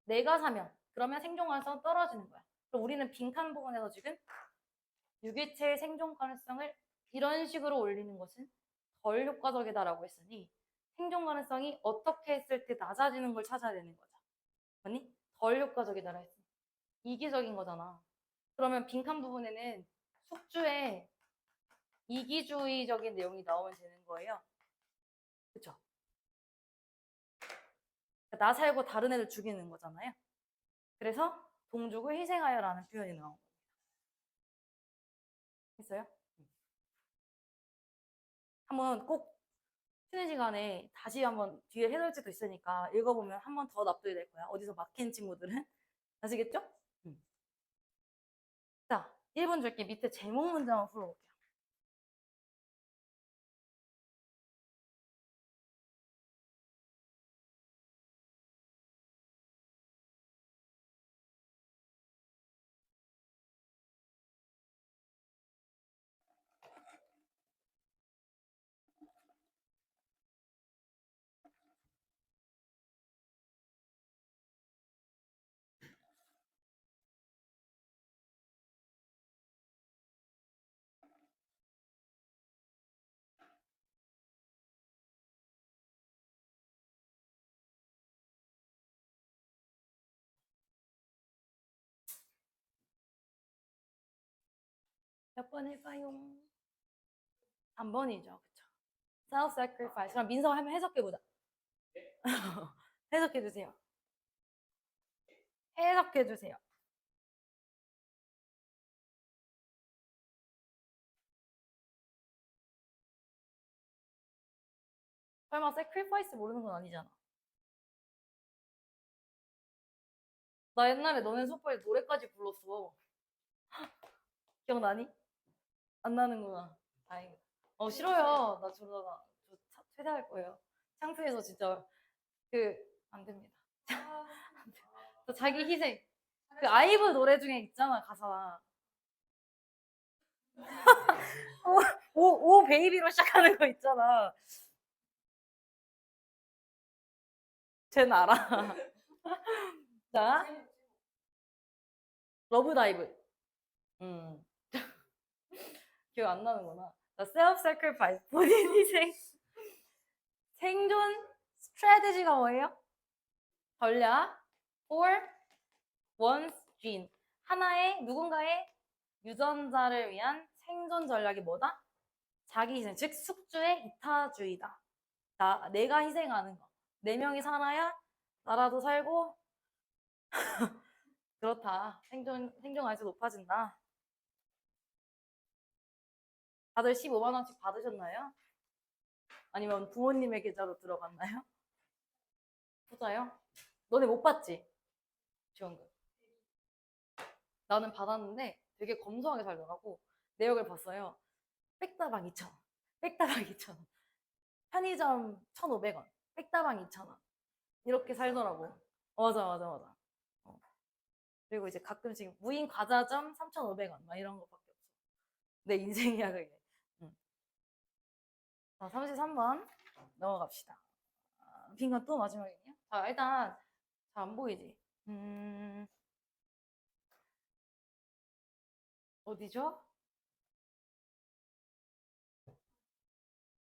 내가 사면 그러면 생존 가능성은 떨어지는 거야. 그럼 우리는 빈칸 부분에서 지금 유기체의 생존 가능성을 이런 식으로 올리는 것은 덜 효과적이다라고 했으니 생존 가능성이 어떻게 했을 때 낮아지는 걸 찾아야 되는 거죠. 아니? 덜 효과적이다라 했으니 이기적인 거잖아. 그러면 빈칸 부분에는 숙주의 이기주의적인 내용이 나오면 되는 거예요. 그쵸? 나 살고 다른 애를 죽이는 거잖아요. 그래서 동족을 희생하여라는 표현이 나온 거예요. 했어요? 한번 꼭 쉬는 시간에 다시 한번 뒤에 해설지도 있으니까 읽어보면 한 번 더 납득이 될 거야. 어디서 막힌 친구들은. 아시겠죠? 자, 1분 줄게 밑에 제목 문장을 풀어볼게요. 몇 번일까요? 3번이죠. 그쵸? self-sacrifice. 그럼 민서 한번 해석해보자. 해석해주세요. 해석해주세요. 설마 sacrifice 모르는 건 아니잖아. 나 옛날에 너네 소파에 노래까지 불렀어. 기억나니? 안 나는구나. 다행이다. 싫어요. 나 저러다가 퇴사할 거예요. 창피해서 진짜 안 됩니다. 안 돼. 저 자기 희생. 그 아이브 노래 중에 있잖아 가사. 오 베이비로 시작하는 거 있잖아. 쟤는 알아. 자, 러브다이브. 기억 안 나는구나. 자, self-sacrifice. 본인 희생. 생존 스트래티지가 뭐예요? 전략 for one's gene. 하나의 누군가의 유전자를 위한 생존 전략이 뭐다? 자기 희생, 즉 숙주의 이타주의다. 내가 희생하는 거. 4명이 살아야 나라도 살고 그렇다. 생존 가능성이 높아진다. 다들 15만 원씩 받으셨나요? 아니면 부모님의 계좌로 들어갔나요? 부자요? 너네 못 받지? 지원금. 나는 받았는데 되게 검소하게 살더라고. 내역을 봤어요. 백다방 2,000원. 백다방 2,000원. 편의점 1,500원. 백다방 2,000원. 이렇게 살더라고. 맞아. 그리고 이제 가끔씩 무인 과자점 3,500원. 막 이런 거밖에 없어. 내 인생이야, 그게. 응. 자, 33번 넘어갑시다. 빈건 또 마지막이네요. 자, 일단 잘 안 보이지? 어디죠?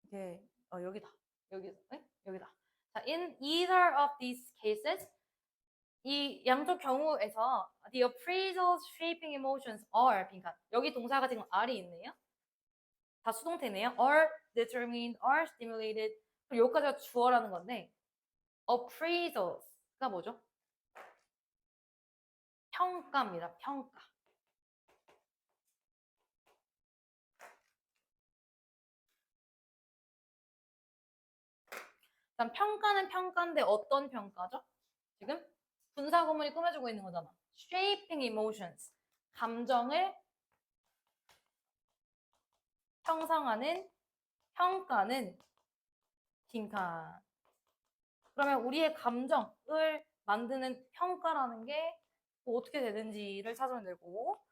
이게 여기다. 여기다. 자, in either of these cases, 이 양쪽 경우에서 the appraisals shaping emotions are, 그러니까 여기 동사가 지금 are이 있네요. 다 수동태네요. are determined, are stimulated. 그럼 여기까지가 주어라는 건데 appraisals가 뭐죠? 평가입니다. 평가. 일단 평가는 평가인데 어떤 평가죠? 지금 분사 구문이 꾸며주고 있는 거잖아. shaping emotions. 감정을 형성하는 평가는 빈칸. 그러면 우리의 감정을 만드는 평가라는 게 뭐 어떻게 되는지를 찾아면 되고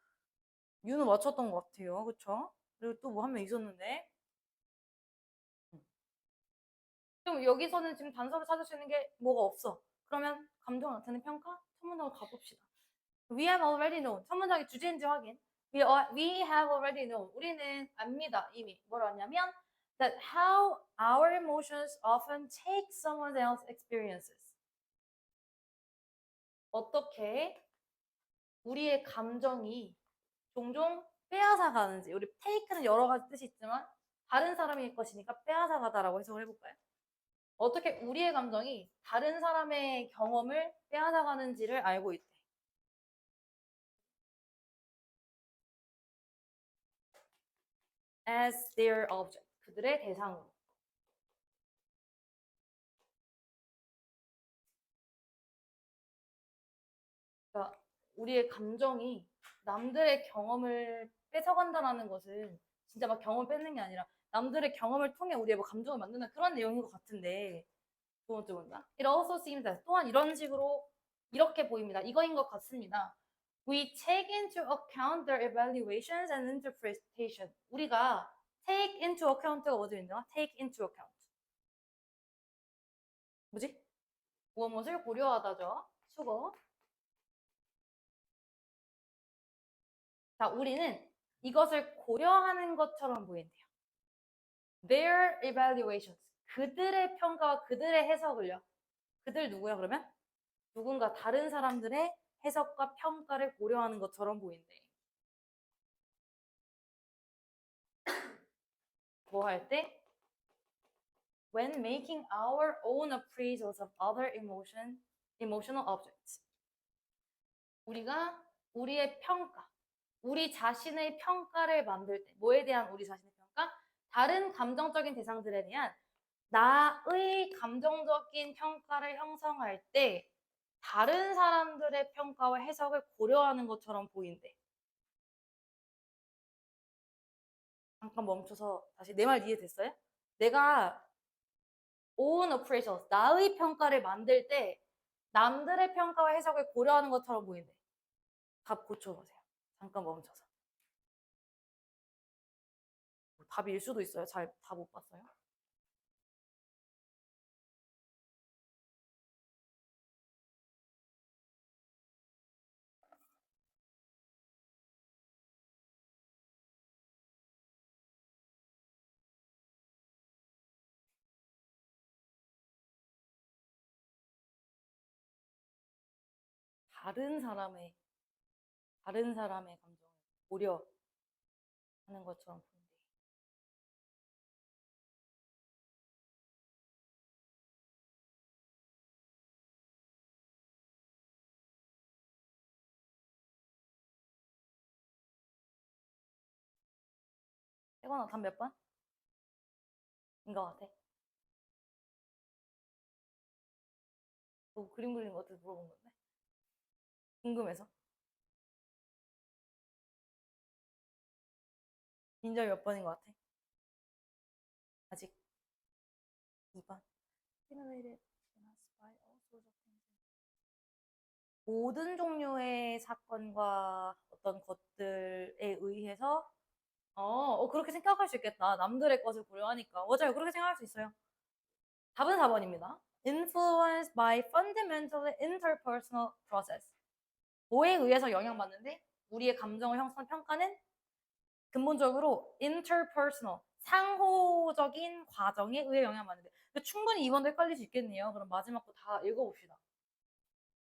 유는 맞췄던 것 같아요. 그쵸? 그리고 또 뭐 한 명 있었는데 그럼 여기서는 지금 단서를 찾을 수 있는 게 뭐가 없어. 그러면 감정을 나타내는 평가? 첫 문장으로 가봅시다. We have already known. 첫 문장의 주제인지 확인. We have already known. 우리는 압니다. 이미. 뭐라 하냐면 that how our emotions often take someone else's experiences. 어떻게 우리의 감정이 종종 빼앗아 가는지. 우리 take는 여러 가지 뜻이 있지만 다른 사람일 것이니까 빼앗아 가다라고 해석을 해볼까요? 어떻게 우리의 감정이 다른 사람의 경험을 빼앗아 가는지를 알고 있대. as their object. 그들의 대상으로. 그러니까 우리의 감정이 남들의 경험을 뺏어간다는 것은 진짜 막 경험을 뺏는 게 아니라 남들의 경험을 통해 우리의 뭐 감정을 만드는 그런 내용인 것 같은데 두 번째 문장. It also seems that 또한 이런 식으로 이렇게 보입니다. 이거인 것 같습니다. We take into account their evaluations and interpretation. 우리가 take into account가 뭐죠? take into account. 뭐지? 무엇을 고려하다죠. 수거. 자, 우리는 이것을 고려하는 것처럼 보인대요. Their evaluations. 그들의 평가와 그들의 해석을요. 그들 누구야 그러면? 누군가 다른 사람들의 해석과 평가를 고려하는 것처럼 보인대. 뭐 할 때? When making our own appraisals of other emotional objects. 우리가 우리의 평가, 우리 자신의 평가를 만들 때, 뭐에 대한 우리 자신의 평가? 다른 감정적인 대상들에 대한 나의 감정적인 평가를 형성할 때 다른 사람들의 평가와 해석을 고려하는 것처럼 보인대. 잠깐 멈춰서 다시 내 말 이해됐어요? 내가 own appraisals, 나의 평가를 만들 때 남들의 평가와 해석을 고려하는 것처럼 보인대. 답 고쳐보세요. 잠깐 멈춰서. 답일 수도 있어요. 잘 다 못 봤어요. 다른 사람의 감정을 고려하는 것처럼 보인대. 태건아, 답 몇 번? 인 것 같아. 너 그림 그리는 거 어떻게 물어본 건데? 궁금해서. 인정이 몇 번인 것 같아? 아직 2번. 모든 종류의 사건과 어떤 것들에 의해서 그렇게 생각할 수 있겠다. 남들의 것을 고려하니까. 맞아요. 그렇게 생각할 수 있어요. 답은 4번입니다. Influenced by fundamentally interpersonal process. 뭐에 의해서 영향받는데 우리의 감정을 형성한 평가는 근본적으로 interpersonal, 상호적인 과정에 의해 영향받는데 충분히 이번도 헷갈릴 수 있겠네요. 그럼 마지막 거 다 읽어봅시다.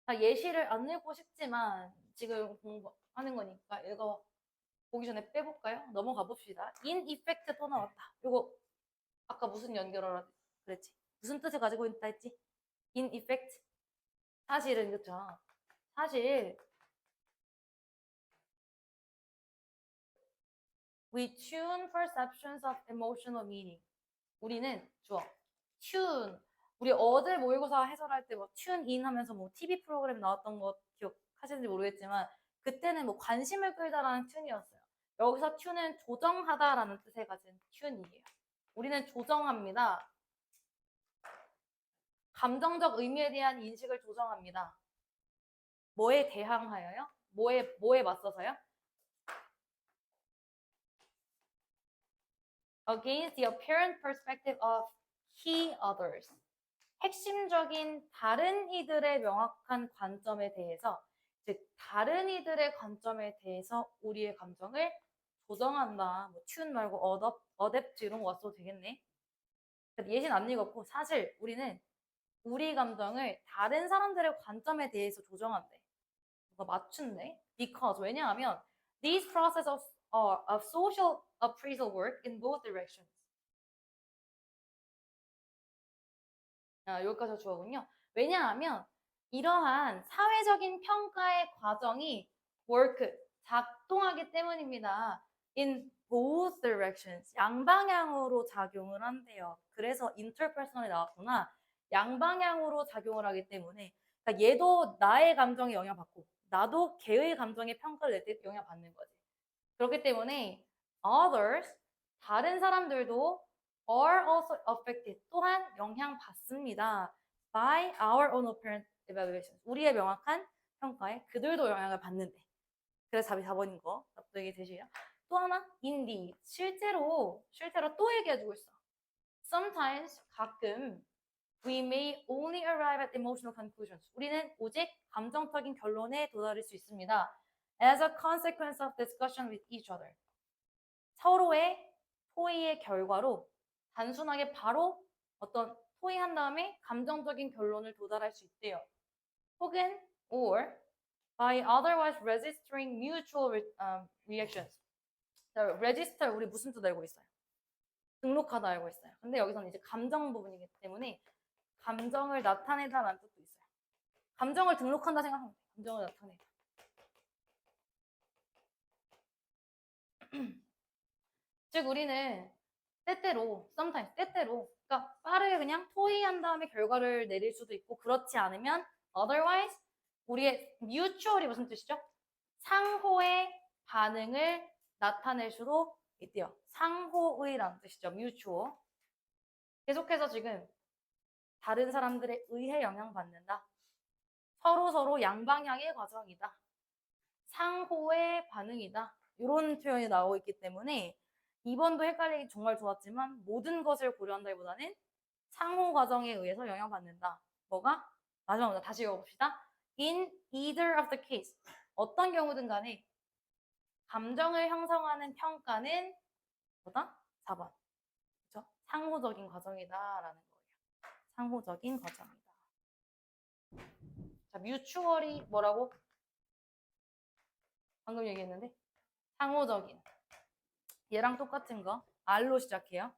예시를 안 읽고 싶지만 지금 공부하는 거니까 읽어 보기 전에 빼볼까요? 넘어가 봅시다. in effect 또 나왔다. 이거 아까 무슨 연결어라 그랬지? 무슨 뜻을 가지고 있다 했지? in effect. 사실은 그쵸? 사실 we tune perceptions of emotional meaning. 우리는 주어 tune. 우리 어제 모의고사 해설할 때 뭐 tune in 하면서 뭐 TV 프로그램 나왔던 거 기억하시는지 모르겠지만 그때는 뭐 관심을 끌다라는 tune이었어요. 여기서 tune은 조정하다라는 뜻을 가진 tune이에요. 우리는 조정합니다. 감정적 의미에 대한 인식을 조정합니다. 뭐에 대항하여요? 뭐에 맞서서요? Against the apparent perspective of key others. 핵심적인 다른 이들의 명확한 관점에 대해서, 즉 다른 이들의 관점에 대해서 우리의 감정을 조정한다. 뭐 튠 말고 어댑트 이런 거 왔어도 되겠네. 예시는 안 읽었고 사실 우리는 우리 감정을 다른 사람들의 관점에 대해서 조정한대. 맞춘대. Because 왜냐하면 these process of social appraisal work in both directions. 여기까지 주어군요. 왜냐하면 이러한 사회적인 평가의 과정이 work, 작동하기 때문입니다. in both directions, 양방향으로 작용을 한대요. 그래서 interpersonal이 나왔구나. 양방향으로 작용을 하기 때문에 그러니까 얘도 나의 감정에 영향받고 나도 걔의 감정에 평가를 낼 때 영향받는 거지. 그렇기 때문에 others, 다른 사람들도 are also affected, 또한 영향받습니다. by our own apparent evaluations. 우리의 명확한 평가에 그들도 영향을 받는데. 그래서 답이 4번인 거 납득이 되시죠? 또 하나, indeed. 실제로 또 얘기해주고 있어. Sometimes, 가끔 we may only arrive at emotional conclusions. 우리는 오직 감정적인 결론에 도달할 수 있습니다. As a consequence of discussion with each other. 서로의 토의의 결과로 단순하게 바로 어떤 토의한 다음에 감정적인 결론을 도달할 수 있대요. 혹은 or by otherwise registering mutual reactions. register 우리 무슨 뜻 알고 있어요? 등록하다 알고 있어요. 근데 여기서는 이제 감정 부분이기 때문에 감정을 나타내다라는 뜻도 있어요. 감정을 등록한다 생각하면 돼요. 감정을 나타내다. 즉 우리는 때때로 sometimes 때때로 그러니까 빠르게 그냥 토의한 다음에 결과를 내릴 수도 있고 그렇지 않으면 otherwise 우리의 mutual이 무슨 뜻이죠? 상호의 반응을 나타낼 수도 있대요. 상호의라는 뜻이죠. mutual. 계속해서 지금 다른 사람들에 의해 영향받는다. 서로 양방향의 과정이다. 상호의 반응이다. 이런 표현이 나오고 있기 때문에 2번도 헷갈리기 정말 좋았지만 모든 것을 고려한다기보다는 상호 과정에 의해서 영향받는다. 뭐가? 마지막으로 다시 읽어봅시다. In either of the case. 어떤 경우든 간에 감정을 형성하는 평가는 뭐다? 4번. 그렇죠? 상호적인 과정이다라는 거예요. 상호적인 과정이다. 자, 뮤추얼이 뭐라고? 방금 얘기했는데 상호적인. 얘랑 똑같은 거. R로 시작해요.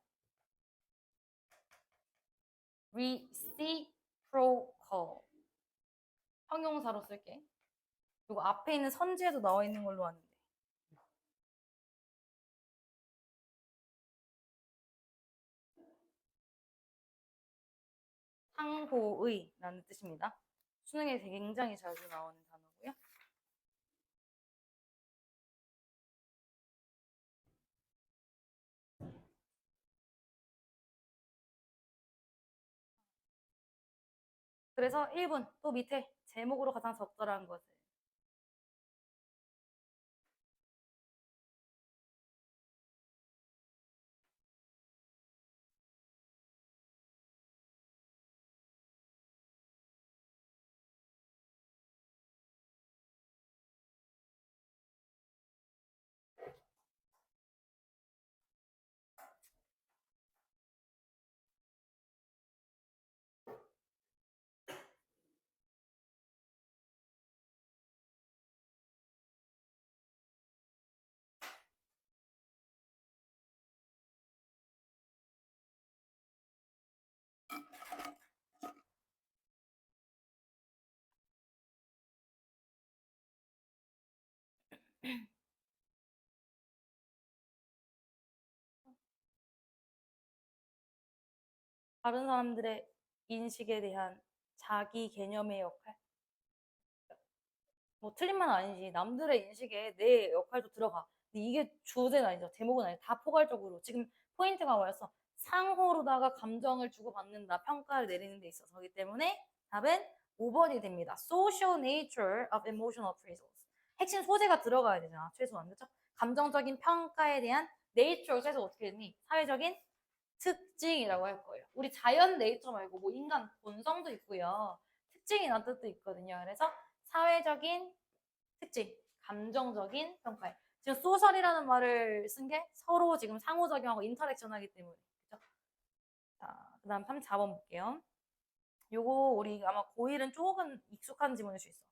reciprocal. 형용사로 쓸게. 그리고 앞에 있는 선지에도 나와 있는 걸로 아는데. 상호의라는 뜻입니다. 수능에 굉장히 자주 나오는 단어고요. 그래서 1분 또 밑에 제목으로 가장 적절한 것을 다른 사람들의 인식에 대한 자기 개념의 역할. 뭐 틀린 말은 아니지. 남들의 인식에 내 역할도 들어가. 근데 이게 주제는 아니죠. 제목은 아니죠. 다 포괄적으로. 지금 포인트가 뭐였어? 상호로다가 감정을 주고받는다. 평가를 내리는 데 있어서기 때문에 답은 5번이 됩니다. Social nature of emotional appraisals. 핵심 소재가 들어가야 되잖아. 최소한. 그렇죠? 감정적인 평가에 대한 nature 그래서 어떻게 되니? 사회적인 특징이라고 할 거예요. 우리 자연 네이처 말고 뭐 인간 본성도 있고요. 특징이라는 뜻도 있거든요. 그래서 사회적인 특징, 감정적인 평가에. 지금 소셜이라는 말을 쓴 게 서로 지금 상호작용하고 인터랙션 하기 때문에. 그죠? 자, 그 다음 34번 볼게요. 요거 우리 아마 고1은 조금 익숙한 지문일 수 있어.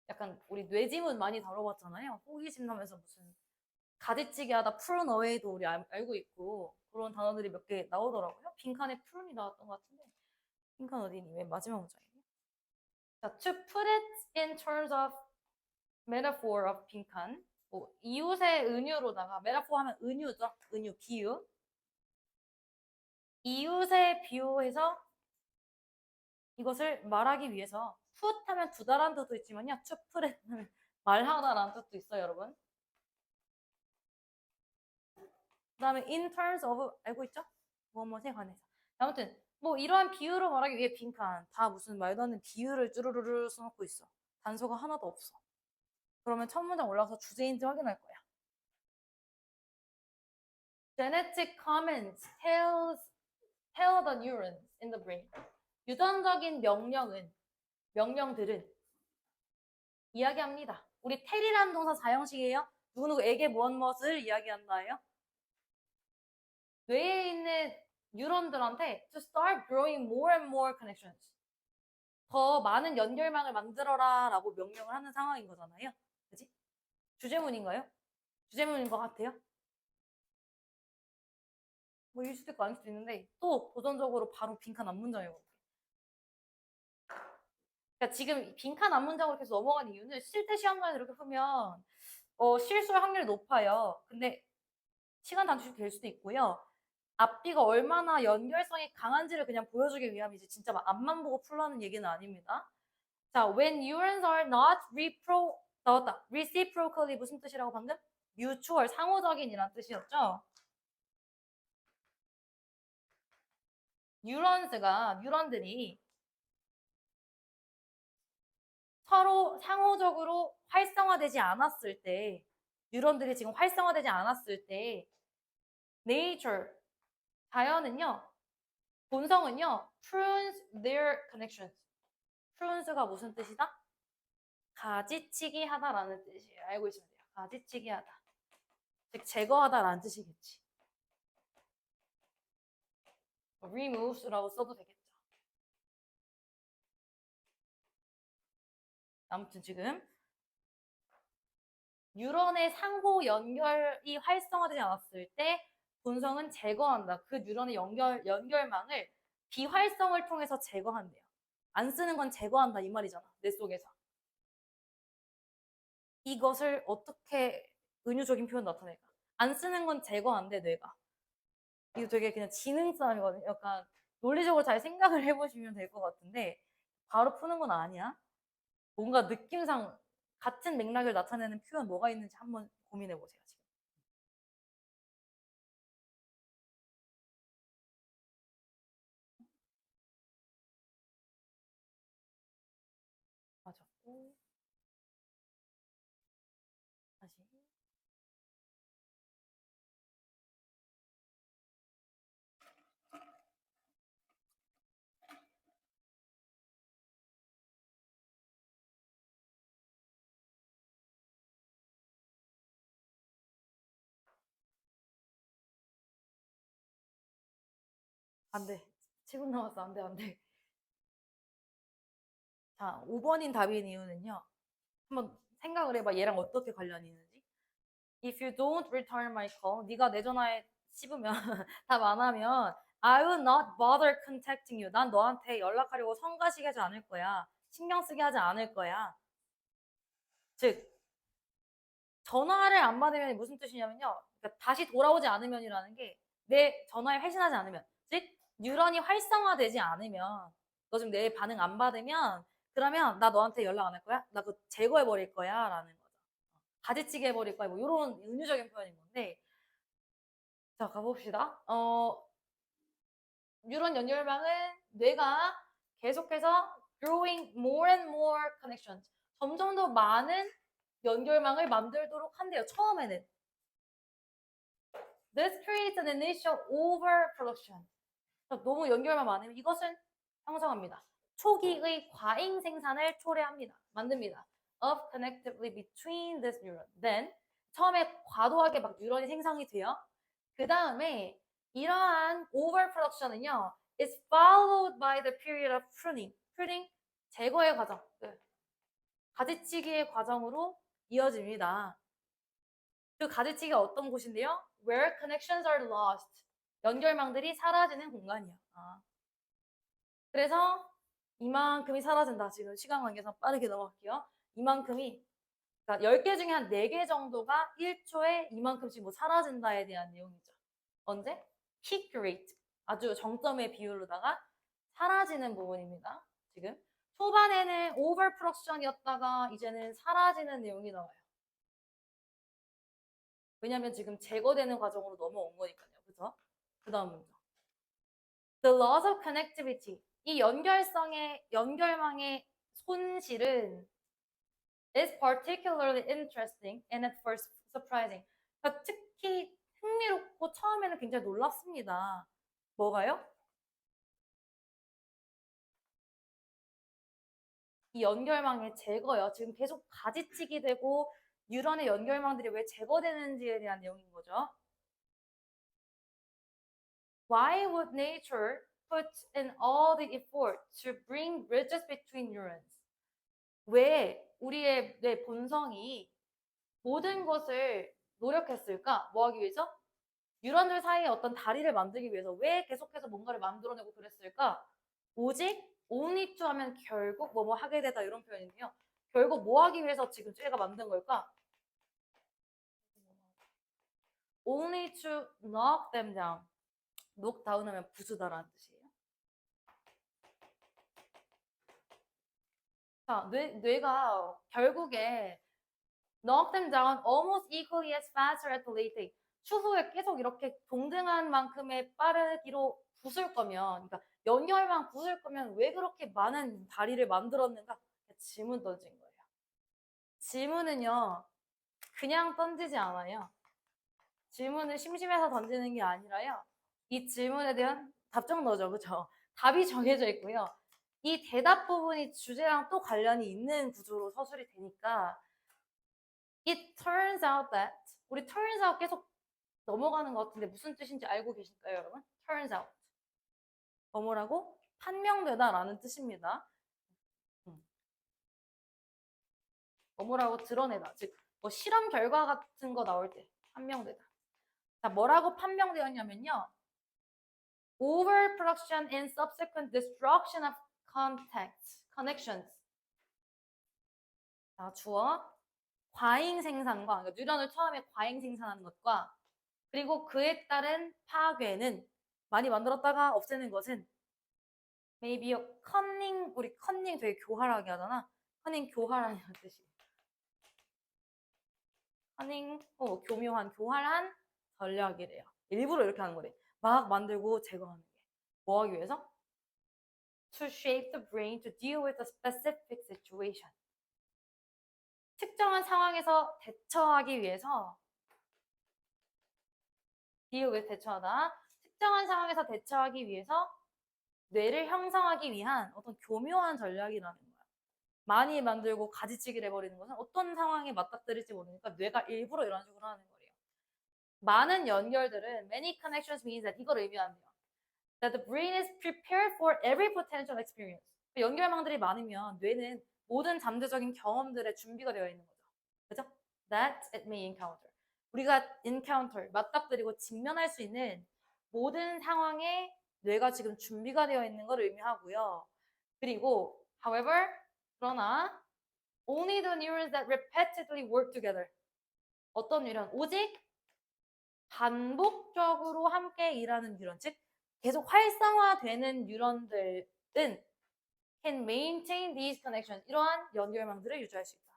약간 우리 뇌지문 많이 다뤄봤잖아요. 호기심 나면서 무슨 가지치기 하다 푸른 어웨이도 우리 알고 있고 그런 단어들이 몇 개 나오더라고요. 빈칸에 푸른이 나왔던 것 같은데 빈칸 어디니? 왜 마지막 문장이니? 자, to put it in terms of metaphor of 빈칸 뭐 이웃의 은유로다가 metaphor 하면 은유죠. 은유, 비유. 이웃에 비유해서 이것을 말하기 위해서 put 하면 두다라는 뜻도 있지만요. to put it 하면 말하다라는 뜻도 있어요, 여러분. 그 다음에 in terms of 알고 있죠? 무엇에 관해서. 아무튼 뭐 이러한 비유로 말하기 위해 빈칸 다 무슨 말도 안 되는 비유를 쭈루루루 써놓고 있어. 단서가 하나도 없어. 그러면 첫 문장 올라가서 주제인지 확인할 거야. Genetic comments tell the neurons in the brain. 유전적인 명령들은 이야기합니다. 우리 tell이라는 동사 사형식이에요. 누구누구에게 무엇을 이야기한다예요. 뇌에 있는 뉴런들한테 to start growing more and more connections. 더 많은 연결망을 만들어라 라고 명령을 하는 상황인 거잖아요. 그치? 주제문인가요? 주제문인 것 같아요. 뭐 일 수도 있고 아닐 수도 있는데 또 도전적으로 바로 빈칸 앞문장이거든요. 그러니까 지금 빈칸 앞문장으로 계속 넘어가는 이유는 실제 시험관에 이렇게 풀면 실수할 확률이 높아요. 근데 시간 단축이 될 수도 있고요. 앞뒤가 얼마나 연결성이 강한지를 그냥 보여주기 위함이지 진짜 막 앞만 보고 풀라는 얘기는 아닙니다. 자, when neurons are not 나왔다. reciprocally 무슨 뜻이라고 방금? mutual, 상호적인이란 뜻이었죠. 뉴런들이 서로 상호적으로 활성화되지 않았을 때, 뉴런들이 지금 활성화되지 않았을 때, nature, 자연은요, 본성은요, prunes their connections. prunes가 무슨 뜻이다? 가지치기 하다라는 뜻이에요. 알고 있으면 돼요. 가지치기 하다. 즉, 제거하다라는 뜻이겠지. removes라고 써도 되겠죠. 아무튼 지금 뉴런의 상호 연결이 활성화되지 않았을 때 본성은 제거한다. 그 뉴런의 연결망을 비활성을 통해서 제거한대요. 안 쓰는 건 제거한다 이 말이잖아. 뇌 속에서. 이것을 어떻게 은유적인 표현 나타낼까? 안 쓰는 건 제거한대 뇌가. 이거 되게 그냥 지능 싸움이거든요. 약간 논리적으로 잘 생각을 해보시면 될 것 같은데 바로 푸는 건 아니야. 뭔가 느낌상 같은 맥락을 나타내는 표현 뭐가 있는지 한번 고민해 보세요. 지금. 맞았고 다시 안 돼. 7분 남았어. 안 돼, 안 돼. 자, 5번인 답인 이유는요. 한번 생각을 해봐. 얘랑 어떻게 관련이 있는지. If you don't return my call, 네가 내 전화에 씹으면 답 안 하면 I will not bother contacting you. 난 너한테 연락하려고 성가시게 하지 않을 거야. 신경 쓰게 하지 않을 거야. 즉, 전화를 안 받으면 무슨 뜻이냐면요. 그러니까 다시 돌아오지 않으면이라는 게 내 전화에 회신하지 않으면, 즉 뉴런이 활성화되지 않으면, 너 지금 내 반응 안 받으면 그러면 나 너한테 연락 안 할 거야? 나 그거 제거해 버릴 거야 라는 거죠. 가지치기 해버릴 거야. 뭐 이런 은유적인 표현인 건데, 자 가봅시다. 뉴런 연결망은 뇌가 계속해서 growing more and more connections, 점점 더 많은 연결망을 만들도록 한대요. 처음에는 This creates an initial overproduction. 너무 연결만 많으면 이것은 형성합니다. 초기의 과잉 생산을 초래합니다. 만듭니다. Of connectivity between this neuron. Then 처음에 과도하게 막 뉴런이 생성이 돼요. 그 다음에 이러한 overproduction은요, is followed by the period of pruning. pruning 제거의 과정, 가지치기의 과정으로 이어집니다. 그 가지치기가 어떤 곳인데요? Where connections are lost. 연결망들이 사라지는 공간이야. 그래서 이만큼이 사라진다. 지금 시간 관계상 빠르게 넘어갈게요. 이만큼이, 그러니까 10개 중에 한 4개 정도가 1초에 이만큼씩 뭐 사라진다에 대한 내용이죠. 언제? peak rate. 아주 정점의 비율로다가 사라지는 부분입니다. 지금. 초반에는 overproduction이었다가 이제는 사라지는 내용이 나와요. 왜냐면 지금 제거되는 과정으로 넘어온 거니까요. 그죠? 그 다음 문장. The loss of connectivity. 이 연결망의 손실은 is particularly interesting and at first surprising. 그러니까 특히 흥미롭고 처음에는 굉장히 놀랐습니다. 뭐가요? 이 연결망의 제거요. 지금 계속 가지치기 되고 뉴런의 연결망들이 왜 제거되는지에 대한 내용인 거죠. Why would nature put in all the effort to bring bridges between neurons? 왜 우리의 내 본성이 모든 것을 노력했을까? 뭐 하기 위해서? 뉴런들 사이에 어떤 다리를 만들기 위해서 왜 계속해서 뭔가를 만들어내고 그랬을까? 오직 only to 하면 결국 뭐뭐 하게 되다 이런 표현인데요. 결국 뭐 하기 위해서 지금 쟤가 만든 걸까? only to knock them down. knock down 하면 부수다라는 뜻이에요. 자, 뇌가 결국에 knock them down almost equally as fast or at a late date. 추후에 계속 이렇게 동등한 만큼의 빠르기로 부술 거면, 그러니까 연결만 부술 거면 왜 그렇게 많은 다리를 만들었는가? 질문 던진 거예요. 질문은요, 그냥 던지지 않아요. 질문을 심심해서 던지는 게 아니라요. 이 질문에 대한 답정너죠, 그렇죠? 답이 정해져 있고요. 이 대답 부분이 주제랑 또 관련이 있는 구조로 서술이 되니까 it turns out that 우리 turns out 계속 넘어가는 것 같은데 무슨 뜻인지 알고 계실까요, 여러분? turns out 뭐라고? 판명되다라는 뜻입니다. 뭐라고 드러내다. 즉, 뭐 실험 결과 같은 거 나올 때 판명되다. 자, 뭐라고 판명되었냐면요. overproduction and subsequent destruction of contacts, connections. 자, 주어 과잉 생산과, 그러니까 뉴런을 처음에 과잉 생산하는 것과 그리고 그에 따른 파괴는 많이 만들었다가 없애는 것은 maybe a cunning, 우리 cunning 되게 교활하게 하잖아. cunning 교활한이라는 뜻이에요. cunning, 교묘한, 교활한 전략이래요. 일부러 이렇게 하는 거래. 막 만들고 제거하는 게. 뭐 하기 위해서? To shape the brain to deal with a specific situation. 특정한 상황에서 대처하기 위해서 deal with 대처하다. 특정한 상황에서 대처하기 위해서 뇌를 형성하기 위한 어떤 교묘한 전략이라는 거야. 많이 만들고 가지치기를 해버리는 것은 어떤 상황에 맞닥뜨릴지 모르니까 뇌가 일부러 이런 식으로 하는 거예요. 많은 연결들은 many connections means that 이걸 의미한대요. That the brain is prepared for every potential experience. 연결망들이 많으면 뇌는 모든 잠재적인 경험들에 준비가 되어 있는 거죠. 그죠? That it may encounter. 우리가 encounter, 맞닥뜨리고 직면할 수 있는 모든 상황에 뇌가 지금 준비가 되어 있는 걸 의미하고요. 그리고 however, 그러나 only the neurons that repeatedly work together. 어떤 뉴런? 오직 반복적으로 함께 일하는 뉴런, 즉 계속 활성화되는 뉴런들은 can maintain these connections. 이러한 연결망들을 유지할 수 있다.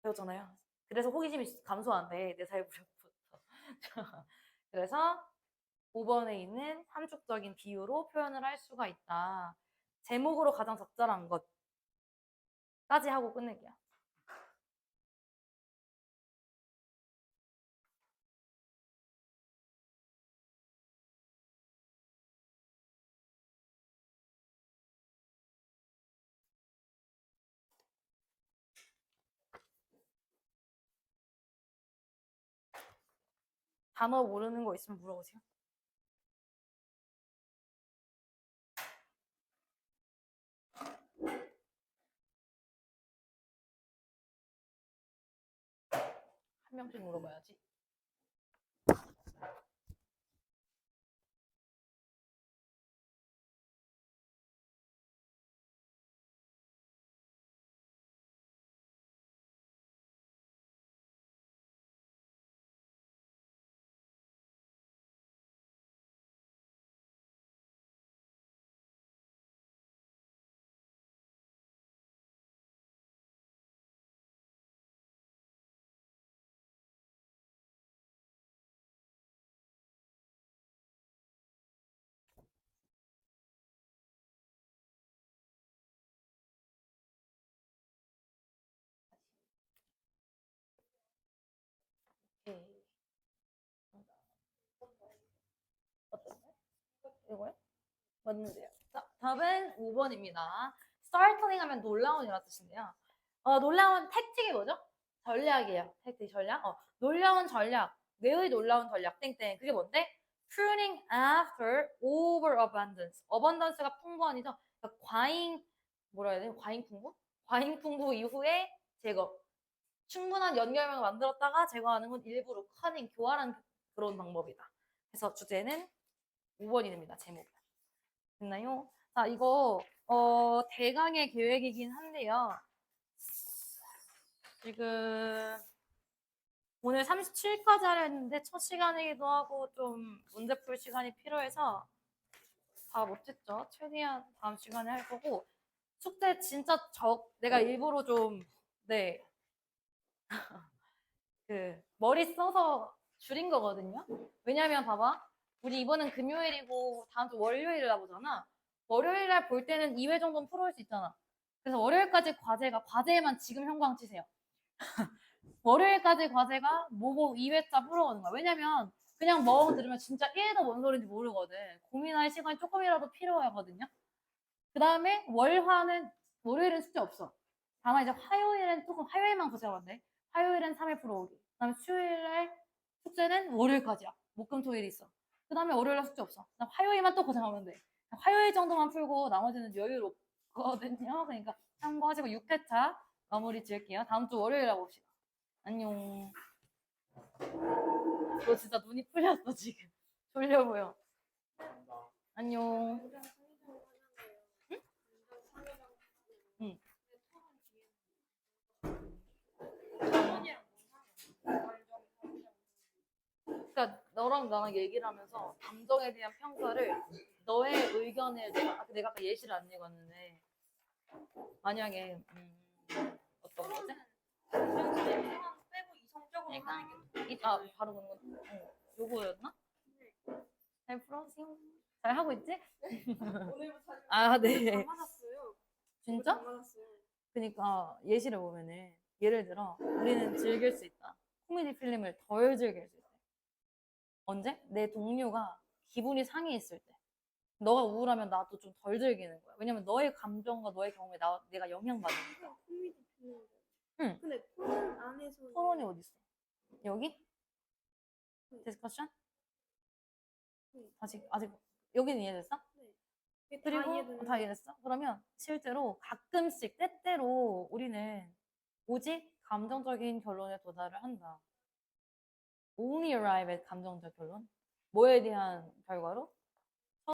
배웠잖아요. 그래서 호기심이 감소한대. 4살 무렵부터. 그래서 5번에 있는 함축적인 비유로 표현을 할 수가 있다. 제목으로 가장 적절한 것까지 하고 끝낼게요. 단어 모르는 거 있으면 물어보세요. 한 명씩 물어봐야지. 오케이. 어떤 거? 이거요? 맞는데요. 자, 답은 5번입니다. startling 하면 놀라운이라는 뜻인데요. 놀라운 택틱이 뭐죠? 전략이에요. 택틱, 전략. 놀라운 전략. 매의 놀라운 전략. 땡땡. 그게 뭔데? pruning after overabundance. abundance가 풍부한이죠. 그러니까 과잉, 뭐라 해야 돼요? 과잉 풍부? 과잉 풍부 이후에 제거. 충분한 연결망을 만들었다가 제거하는 건 일부러 커닝, 교활한 그런 방법이다. 그래서 주제는 5번이 됩니다. 제목. 됐나요? 자, 이거 대강의 계획이긴 한데요. 지금 오늘 37까지 하려 했는데 첫 시간이기도 하고 좀 문제 풀 시간이 필요해서 다 못했죠. 최대한 다음 시간에 할 거고 숙제 진짜 내가 일부러 좀 네. 그 머리 써서 줄인 거거든요. 왜냐면 봐봐. 우리 이번엔 금요일이고 다음 주 월요일에 나보잖아. 월요일 날 볼 때는 2회 정도는 풀어올 수 있잖아. 그래서 월요일까지 과제에만 지금 형광 치세요. 월요일까지 과제가 뭐고 2회차 풀어오는 거야. 왜냐면 그냥 멍 들으면 진짜 1도 뭔 소리인지 모르거든. 고민할 시간이 조금이라도 필요하거든요. 그 다음에 월요일은 숙제 없어. 다만 이제 화요일은 조금, 화요일만 고생하는데 화요일은 3회 풀어오기. 그 다음에 수요일날 숙제는 월요일까지야. 목금토일이 있어. 그 다음에 월요일날 숙제 없어. 그다음 화요일만 또 고생하면 돼. 화요일 정도만 풀고 나머지는 여유롭거든요. 그러니까 참고하시고 6회차 마무리 지을게요. 다음 주 월요일에 봅시다. 안녕. 너 진짜 눈이 풀렸어 지금. 졸려 보여. 안녕. 응? 응. 그러니까 너랑 나랑 얘기를 하면서 감정에 대한 평가를 너의 의견에 내가 아까 예시를 안 읽었는데 만약에 어떤 거지? 빼고 이성적으로 하는 게 바로 그런 거 요거였나? 잘 풀었어요. 잘 하고 있지? 오늘부터 아, 네. 다 맞았어요. 진짜? 다 맞았어요. 그러니까 예시를 보면은 예를 들어 우리는 즐길 수 있다. 코미디 필름을 덜 즐길 수 있다. 언제? 내 동료가 기분이 상해 있을 때. 너가 우울하면 나도 좀 덜 즐기는 거야. 왜냐면 너의 감정과 너의 경험에 내가 영향받으니까. 코미디 필름. 응. 근데 토론 안에서 토론이 어디 있어? 여기? 네. 디스커션? 네. 아직 여기는 이해됐어? 네. 그리고 다 이해됐어? 그러면 실제로 가끔씩 때때로 우리는 오직 감정적인 결론에 도달을 한다. Only arrive at 감정적 결론. 뭐에 대한 결과로?